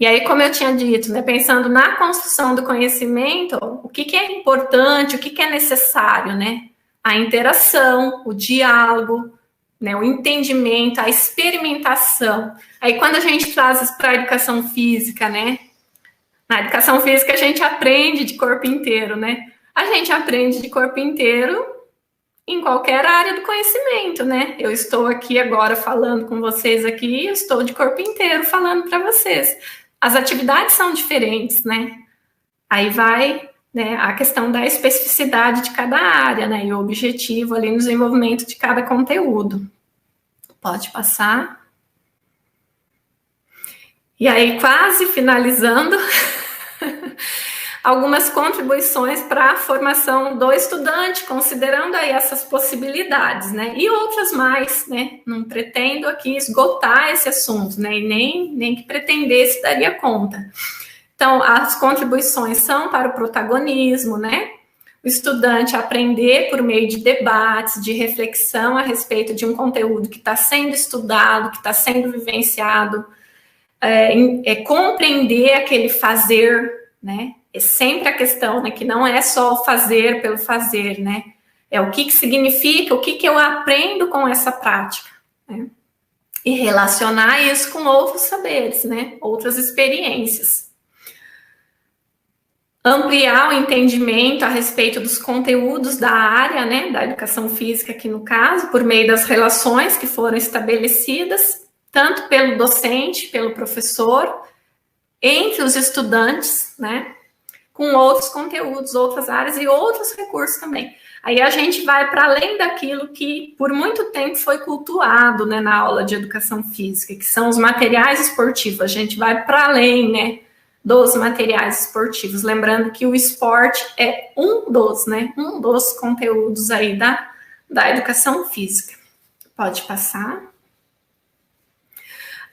E aí, como eu tinha dito, né, pensando na construção do conhecimento, o que é importante, o que é necessário, né? A interação, o diálogo, né, o entendimento, a experimentação. Aí, quando a gente traz isso para a educação física, né? Na educação física, a gente aprende de corpo inteiro, né? A gente aprende de corpo inteiro em qualquer área do conhecimento, né? Eu estou aqui agora falando com vocês aqui, eu estou de corpo inteiro falando para vocês. As atividades são diferentes, né? Aí vai, né, a questão da especificidade de cada área, né? E o objetivo ali no desenvolvimento de cada conteúdo. Pode passar. E aí, quase finalizando, algumas contribuições para a formação do estudante, considerando aí essas possibilidades, né? E outras mais, né? Não pretendo aqui esgotar esse assunto, né? E nem que pretendesse daria conta. Então, as contribuições são para o protagonismo, né? O estudante aprender por meio de debates, de reflexão a respeito de um conteúdo que está sendo estudado, que está sendo vivenciado, compreender aquele fazer, né? É sempre a questão, né, que não é só o fazer pelo fazer, né? É o que significa, o que eu aprendo com essa prática, né? E relacionar isso com outros saberes, né? Outras experiências. Ampliar o entendimento a respeito dos conteúdos da área, né? Da educação física aqui no caso, por meio das relações que foram estabelecidas, tanto pelo docente, pelo professor, entre os estudantes, né? Com outros conteúdos, outras áreas e outros recursos também. Aí a gente vai para além daquilo que por muito tempo foi cultuado, né, na aula de educação física, que são os materiais esportivos. A gente vai para além, né, dos materiais esportivos. Lembrando que o esporte é um dos conteúdos aí da educação física. Pode passar.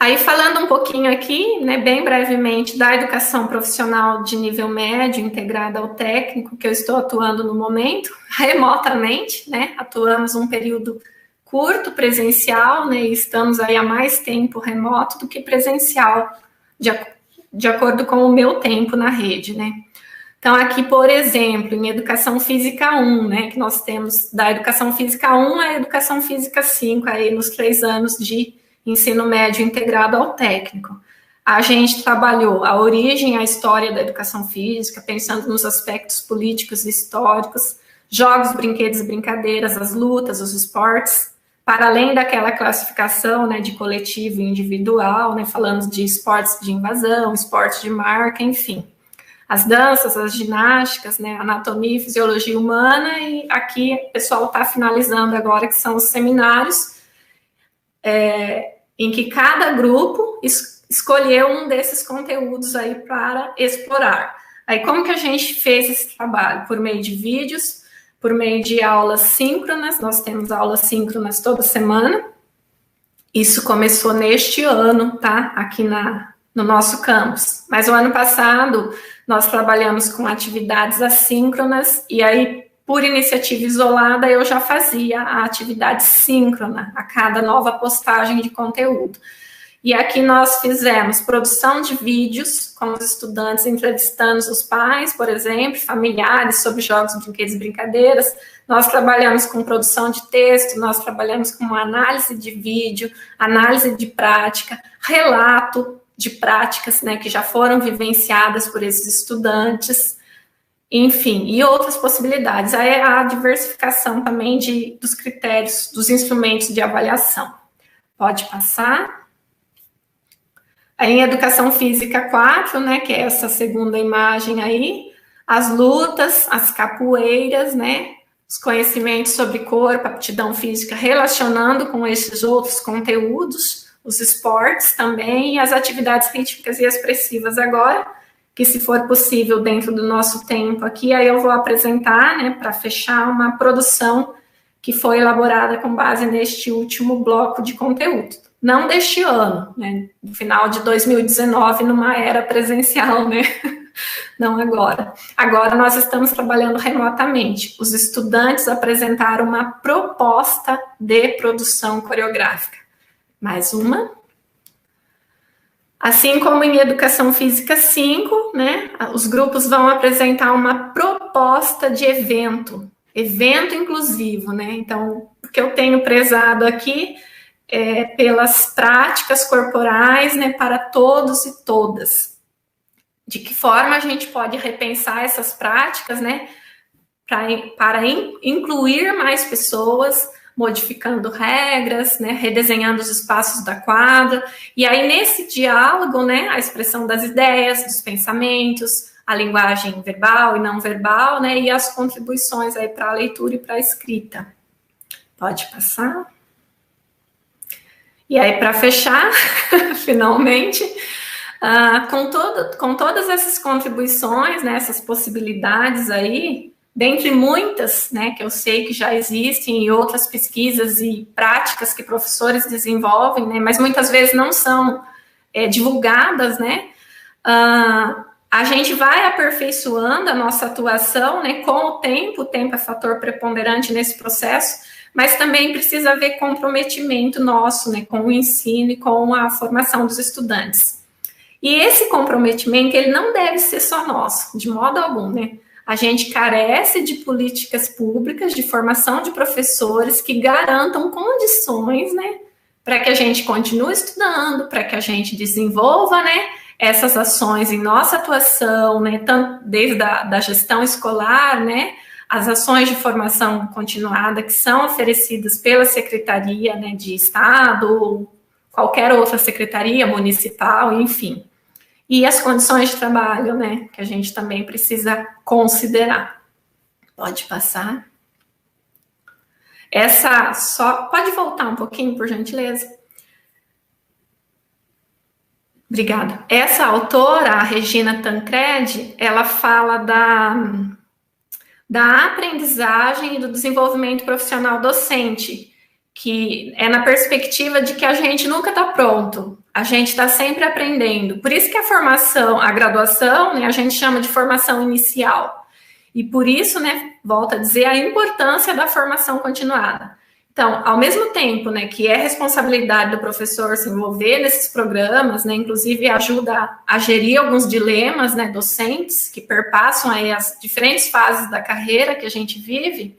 Aí, falando um pouquinho aqui, né, bem brevemente, da educação profissional de nível médio, integrada ao técnico, que eu estou atuando no momento, remotamente, né, atuamos um período curto presencial, né, e estamos aí há mais tempo remoto do que presencial, de acordo com o meu tempo na rede, né. Então, aqui, por exemplo, em Educação Física 1, né, que nós temos da Educação Física 1 à Educação Física 5, aí nos 3 anos de ensino médio integrado ao técnico. A gente trabalhou a origem, a história da educação física, pensando nos aspectos políticos e históricos, jogos, brinquedos e brincadeiras, as lutas, os esportes, para além daquela classificação, né, de coletivo e individual, né, falando de esportes de invasão, esportes de marca, enfim. As danças, as ginásticas, né, anatomia e fisiologia humana, e aqui o pessoal está finalizando agora, que são os seminários, em que cada grupo escolheu um desses conteúdos aí para explorar. Aí, como que a gente fez esse trabalho? Por meio de vídeos, por meio de aulas síncronas, nós temos aulas síncronas toda semana. Isso começou neste ano, tá? Aqui no nosso campus. Mas o ano passado, nós trabalhamos com atividades assíncronas, e aí, por iniciativa isolada, eu já fazia a atividade síncrona a cada nova postagem de conteúdo. E aqui nós fizemos produção de vídeos com os estudantes, entrevistando os pais, por exemplo, familiares, sobre jogos, brinquedos e brincadeiras. Nós trabalhamos com produção de texto, nós trabalhamos com análise de vídeo, análise de prática, relato de práticas, né, que já foram vivenciadas por esses estudantes. Enfim, e outras possibilidades. Aí é a diversificação também dos critérios, dos instrumentos de avaliação. Pode passar. Aí em Educação Física 4, né, que é essa segunda imagem aí, as lutas, as capoeiras, né, os conhecimentos sobre corpo, aptidão física, relacionando com esses outros conteúdos, os esportes também, e as atividades rítmicas e expressivas agora, que se for possível dentro do nosso tempo aqui, aí eu vou apresentar, né, para fechar uma produção que foi elaborada com base neste último bloco de conteúdo. Não deste ano, né, no final de 2019, numa era presencial, né, não agora. Agora nós estamos trabalhando remotamente. Os estudantes apresentaram uma proposta de produção coreográfica. Mais uma. Assim como em Educação Física 5, né, os grupos vão apresentar uma proposta de evento inclusivo, né? Então, o que eu tenho prezado aqui é pelas práticas corporais, né, para todos e todas. De que forma a gente pode repensar essas práticas, né, para incluir mais pessoas, modificando regras, né, redesenhando os espaços da quadra, e aí nesse diálogo, né, a expressão das ideias, dos pensamentos, a linguagem verbal e não verbal, né, e as contribuições aí para a leitura e para a escrita. Pode passar. E aí, para fechar, finalmente, com todas essas contribuições, né, essas possibilidades aí, dentre muitas, né, que eu sei que já existem e outras pesquisas e práticas que professores desenvolvem, né, mas muitas vezes não são divulgadas, né, a gente vai aperfeiçoando a nossa atuação, né, com o tempo é fator preponderante nesse processo, mas também precisa haver comprometimento nosso, né, com o ensino e com a formação dos estudantes. E esse comprometimento, ele não deve ser só nosso, de modo algum, né? A gente carece de políticas públicas, de formação de professores que garantam condições, né, para que a gente continue estudando, para que a gente desenvolva, né, essas ações em nossa atuação, né, tanto desde a gestão escolar, né, as ações de formação continuada que são oferecidas pela Secretaria, né, de Estado, ou qualquer outra secretaria municipal, enfim. E as condições de trabalho, né, que a gente também precisa considerar. Pode passar. Pode voltar um pouquinho, por gentileza? Obrigada. Essa autora, a Regina Tancredi, ela fala da aprendizagem e do desenvolvimento profissional docente, que é na perspectiva de que a gente nunca está pronto, a gente está sempre aprendendo. Por isso que a graduação, né, a gente chama de formação inicial. E por isso, né, volto a dizer, a importância da formação continuada. Então, ao mesmo tempo, né, que é responsabilidade do professor se envolver nesses programas, né, inclusive ajuda a gerir alguns dilemas, né, docentes que perpassam aí as diferentes fases da carreira que a gente vive,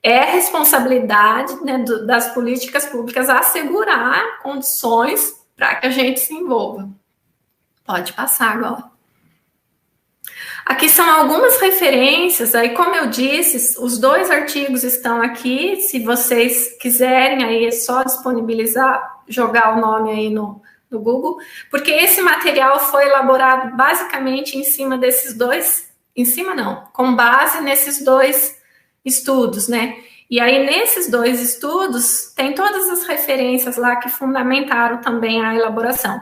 é responsabilidade, né, das políticas públicas assegurar condições para que a gente se envolva. Pode passar agora. Aqui são algumas referências, aí como eu disse, os 2 artigos estão aqui, se vocês quiserem, aí é só disponibilizar, jogar o nome aí no Google, porque esse material foi elaborado basicamente em cima desses 2, com base nesses 2 estudos, né? E aí, nesses 2 estudos, tem todas as referências lá que fundamentaram também a elaboração.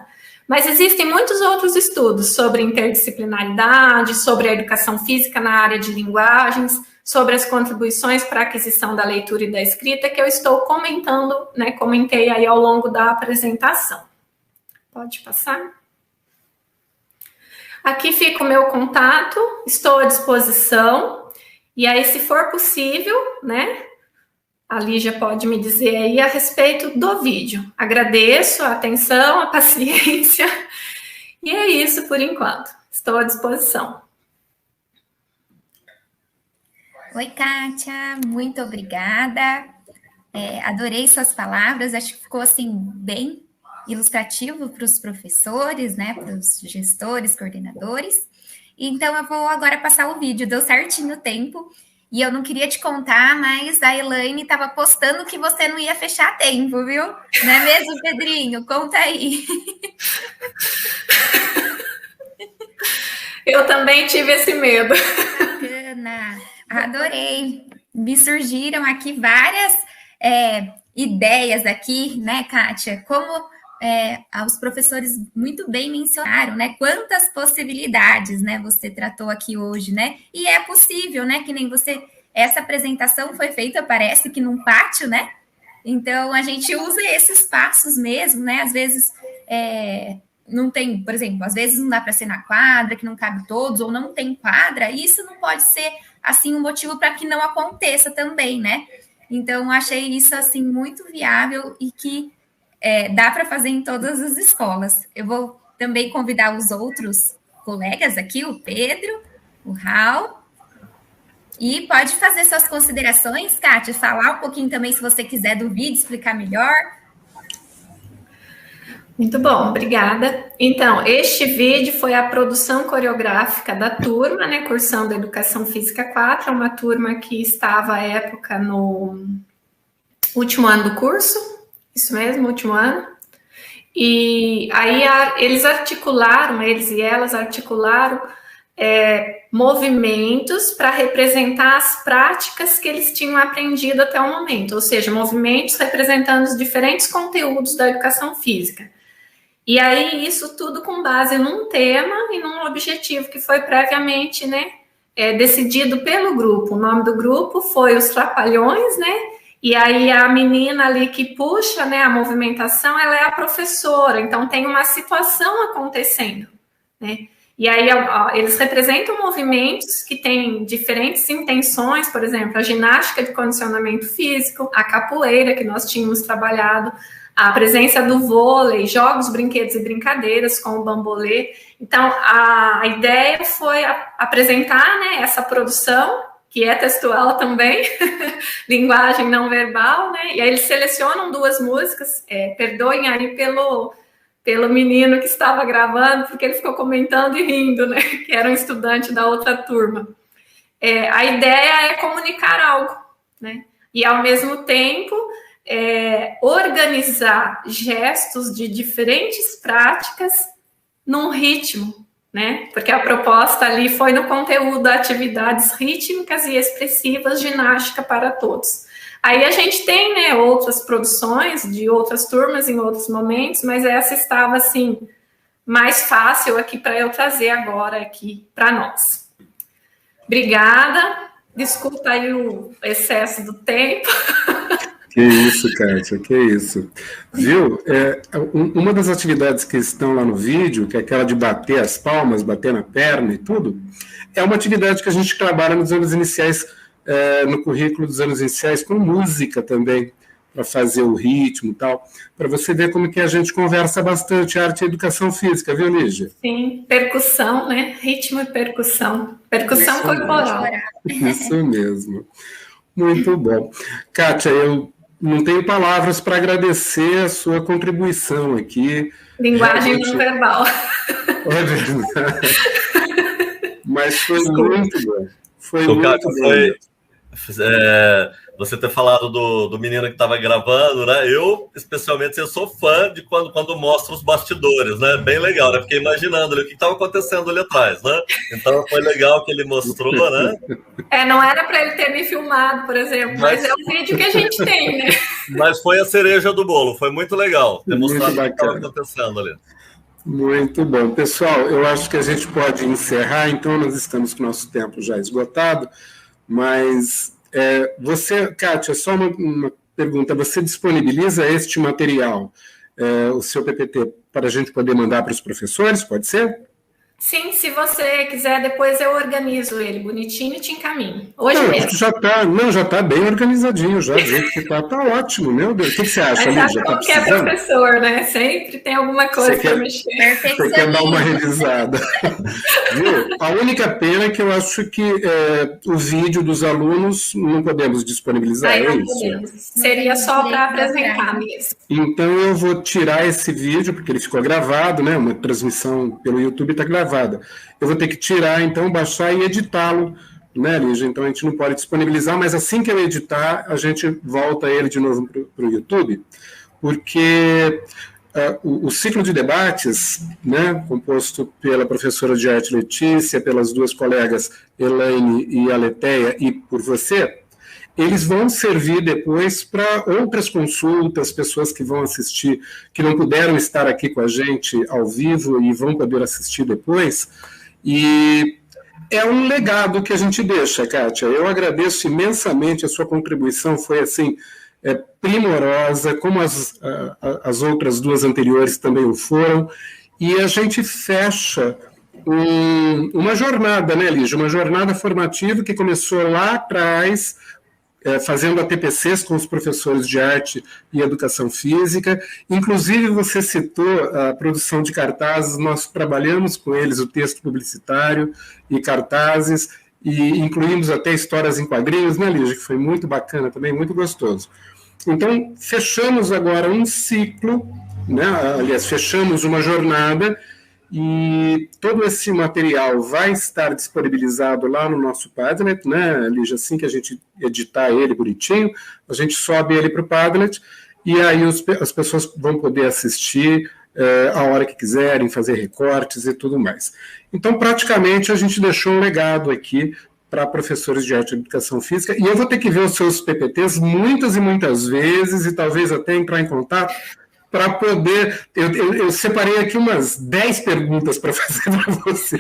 Mas existem muitos outros estudos sobre interdisciplinaridade, sobre a educação física na área de linguagens, sobre as contribuições para a aquisição da leitura e da escrita, que eu estou comentando, né, comentei aí ao longo da apresentação. Pode passar. Aqui fica o meu contato, estou à disposição, e aí, se for possível, né, a Lígia pode me dizer aí a respeito do vídeo. Agradeço a atenção, a paciência. E é isso por enquanto. Estou à disposição. Oi, Kátia. Muito obrigada. Adorei suas palavras. Acho que ficou, assim, bem ilustrativo para os professores, né? Para os gestores, coordenadores. Então, eu vou agora passar o vídeo. Deu certinho o tempo. E eu não queria te contar, mas a Elaine estava postando que você não ia fechar a tempo, viu? Não é mesmo, Pedrinho? Conta aí. Eu também tive esse medo. Bacana. Adorei. Me surgiram aqui várias ideias aqui, né, Kátia? Como os professores muito bem mencionaram, né? Quantas possibilidades, né? Você tratou aqui hoje, né? E é possível, né? Que nem você... Essa apresentação foi feita, parece que num pátio, né? Então, a gente usa esses passos mesmo, né? Às vezes, não tem... Por exemplo, às vezes não dá para ser na quadra, que não cabe todos, ou não tem quadra. E isso não pode ser, assim, um motivo para que não aconteça também, né? Então, achei isso, assim, muito viável e que dá para fazer em todas as escolas. Eu vou também convidar os outros colegas aqui, o Pedro, o Raul. E pode fazer suas considerações, Kátia, falar um pouquinho também, se você quiser, do vídeo, explicar melhor. Muito bom, obrigada. Então, este vídeo foi a produção coreográfica da turma, né, cursando Educação Física 4, é uma turma que estava à época no último ano do curso, isso mesmo, último ano. E aí eles e elas articularam movimentos para representar as práticas que eles tinham aprendido até o momento, ou seja, movimentos representando os diferentes conteúdos da educação física. E aí, isso tudo com base num tema e num objetivo que foi previamente, né, decidido pelo grupo. O nome do grupo foi Os Trapalhões, né? E aí a menina ali que puxa, né, a movimentação, ela é a professora. Então tem uma situação acontecendo, né? E aí eles representam movimentos que têm diferentes intenções, por exemplo, a ginástica de condicionamento físico, a capoeira que nós tínhamos trabalhado, a presença do vôlei, jogos, brinquedos e brincadeiras com o bambolê. Então, a ideia foi apresentar, né, essa produção, que é textual também, linguagem não verbal, né? E aí eles selecionam 2 músicas, perdoem aí pelo menino que estava gravando, porque ele ficou comentando e rindo, né? Que era um estudante da outra turma. A ideia é comunicar algo, né? E ao mesmo tempo organizar gestos de diferentes práticas num ritmo, né? Porque a proposta ali foi no conteúdo atividades rítmicas e expressivas, ginástica para todos. Aí a gente tem, né, outras produções de outras turmas em outros momentos, mas essa estava assim mais fácil aqui para eu trazer agora aqui para nós. Obrigada. Desculpa aí o excesso do tempo. Que isso, Kátia, que isso. Viu? Uma das atividades que estão lá no vídeo, que é aquela de bater as palmas, bater na perna e tudo, é uma atividade que a gente trabalha nos anos iniciais, no currículo dos anos iniciais, com música também, para fazer o ritmo e tal, para você ver como que a gente conversa bastante arte e educação física, viu, Lígia? Sim, percussão, né? Ritmo e percussão. Percussão isso corporal. Isso mesmo. Muito bom. Kátia, eu não tenho palavras para agradecer a sua contribuição aqui. Linguagem não verbal. É verdade. Mas foi muito bom. Foi muito bom. Você ter falado do menino que estava gravando, né? Eu, especialmente, eu sou fã de quando mostra os bastidores, né? Bem legal, né? Fiquei imaginando ali, o que estava acontecendo ali atrás, né? Então foi legal que ele mostrou, né? Não era para ele ter me filmado, por exemplo, mas é o vídeo que a gente tem, né? Mas foi a cereja do bolo, foi muito legal ter mostrado o que estava acontecendo ali. Muito bom. Pessoal, eu acho que a gente pode encerrar, então nós estamos com o nosso tempo já esgotado, mas você, Kátia, só uma pergunta, você disponibiliza este material, o seu PPT, para a gente poder mandar para os professores, pode ser? Sim, se você quiser, depois eu organizo ele bonitinho e te encaminho. Hoje mesmo. Já está bem organizadinho, já do jeito que está ótimo, meu Deus. O que você acha, Lígia? Sabe como que é professor, né? Sempre tem alguma coisa para mexer. Você quer dar uma revisada. Viu? A única pena é que eu acho que o vídeo dos alunos não podemos disponibilizar, não podemos. Seria só para apresentar mesmo. Então eu vou tirar esse vídeo, porque ele ficou gravado, né? Uma transmissão pelo YouTube está gravada. Eu vou ter que tirar, então, baixar e editá-lo, né, Lígia? Então a gente não pode disponibilizar, mas assim que eu editar, a gente volta ele de novo para o YouTube, porque o ciclo de debates, né, composto pela professora de arte Letícia, pelas 2 colegas Elaine e Aletheia, e por você, eles vão servir depois para outras consultas, pessoas que vão assistir, que não puderam estar aqui com a gente ao vivo e vão poder assistir depois. E é um legado que a gente deixa, Kátia. Eu agradeço imensamente a sua contribuição, foi assim, primorosa, como as outras 2 anteriores também o foram. E a gente fecha uma jornada, né, Lígia? Uma jornada formativa que começou lá atrás, fazendo ATPCs com os professores de arte e educação física. Inclusive, você citou a produção de cartazes, nós trabalhamos com eles o texto publicitário e cartazes, e incluímos até histórias em quadrinhos, né, Lígia, que foi muito bacana também, muito gostoso. Então, fechamos agora um ciclo, né, aliás, fechamos uma jornada, e todo esse material vai estar disponibilizado lá no nosso Padlet, né, Lígia? Assim que a gente editar ele bonitinho, a gente sobe ele para o Padlet, e aí as pessoas vão poder assistir a hora que quiserem, fazer recortes e tudo mais. Então, praticamente, a gente deixou um legado aqui para professores de arte e educação física, e eu vou ter que ver os seus PPTs muitas e muitas vezes, e talvez até entrar em contato, para poder... Eu separei aqui umas 10 perguntas para fazer para você,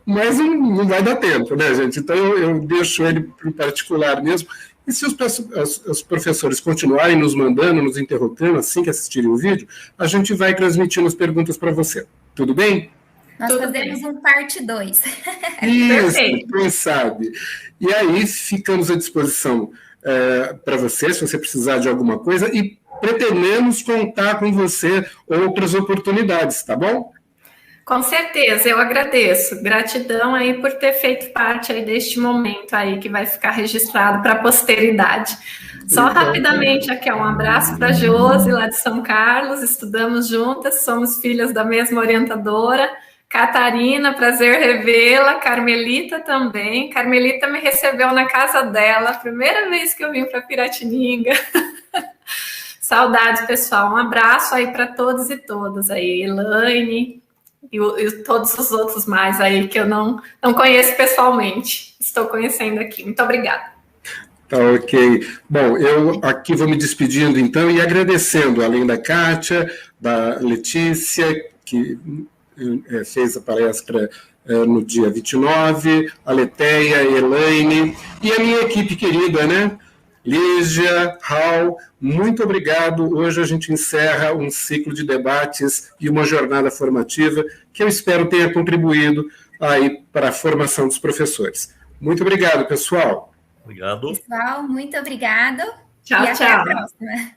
mas não vai dar tempo, né, gente? Então, eu deixo ele para o particular mesmo. E se os professores continuarem nos mandando, nos interrogando, assim que assistirem o vídeo, a gente vai transmitindo as perguntas para você. Tudo bem? Nós fazemos um parte 2. Isso, quem sabe. E aí, ficamos à disposição para você, se você precisar de alguma coisa, e pretendemos contar com você outras oportunidades, tá bom? Com certeza, eu agradeço. Gratidão aí por ter feito parte aí deste momento aí que vai ficar registrado para a posteridade. Só rapidamente aqui, um abraço para a Josi, lá de São Carlos, estudamos juntas, somos filhas da mesma orientadora. Catarina, prazer revê-la. Carmelita também. Carmelita me recebeu na casa dela, a primeira vez que eu vim para Piratininga. Saudades, pessoal. Um abraço aí para todos e todas aí, Elaine e todos os outros mais aí que eu não conheço pessoalmente. Estou conhecendo aqui. Muito obrigada. Tá, ok. Bom, eu aqui vou me despedindo então e agradecendo, além da Kátia, da Letícia, que fez a palestra no dia 29, a Leteia, a Elaine e a minha equipe querida, né? Lígia, Raul, muito obrigado. Hoje a gente encerra um ciclo de debates e uma jornada formativa que eu espero tenha contribuído aí para a formação dos professores. Muito obrigado, pessoal. Obrigado. Pessoal, muito obrigado. Tchau, e até a próxima.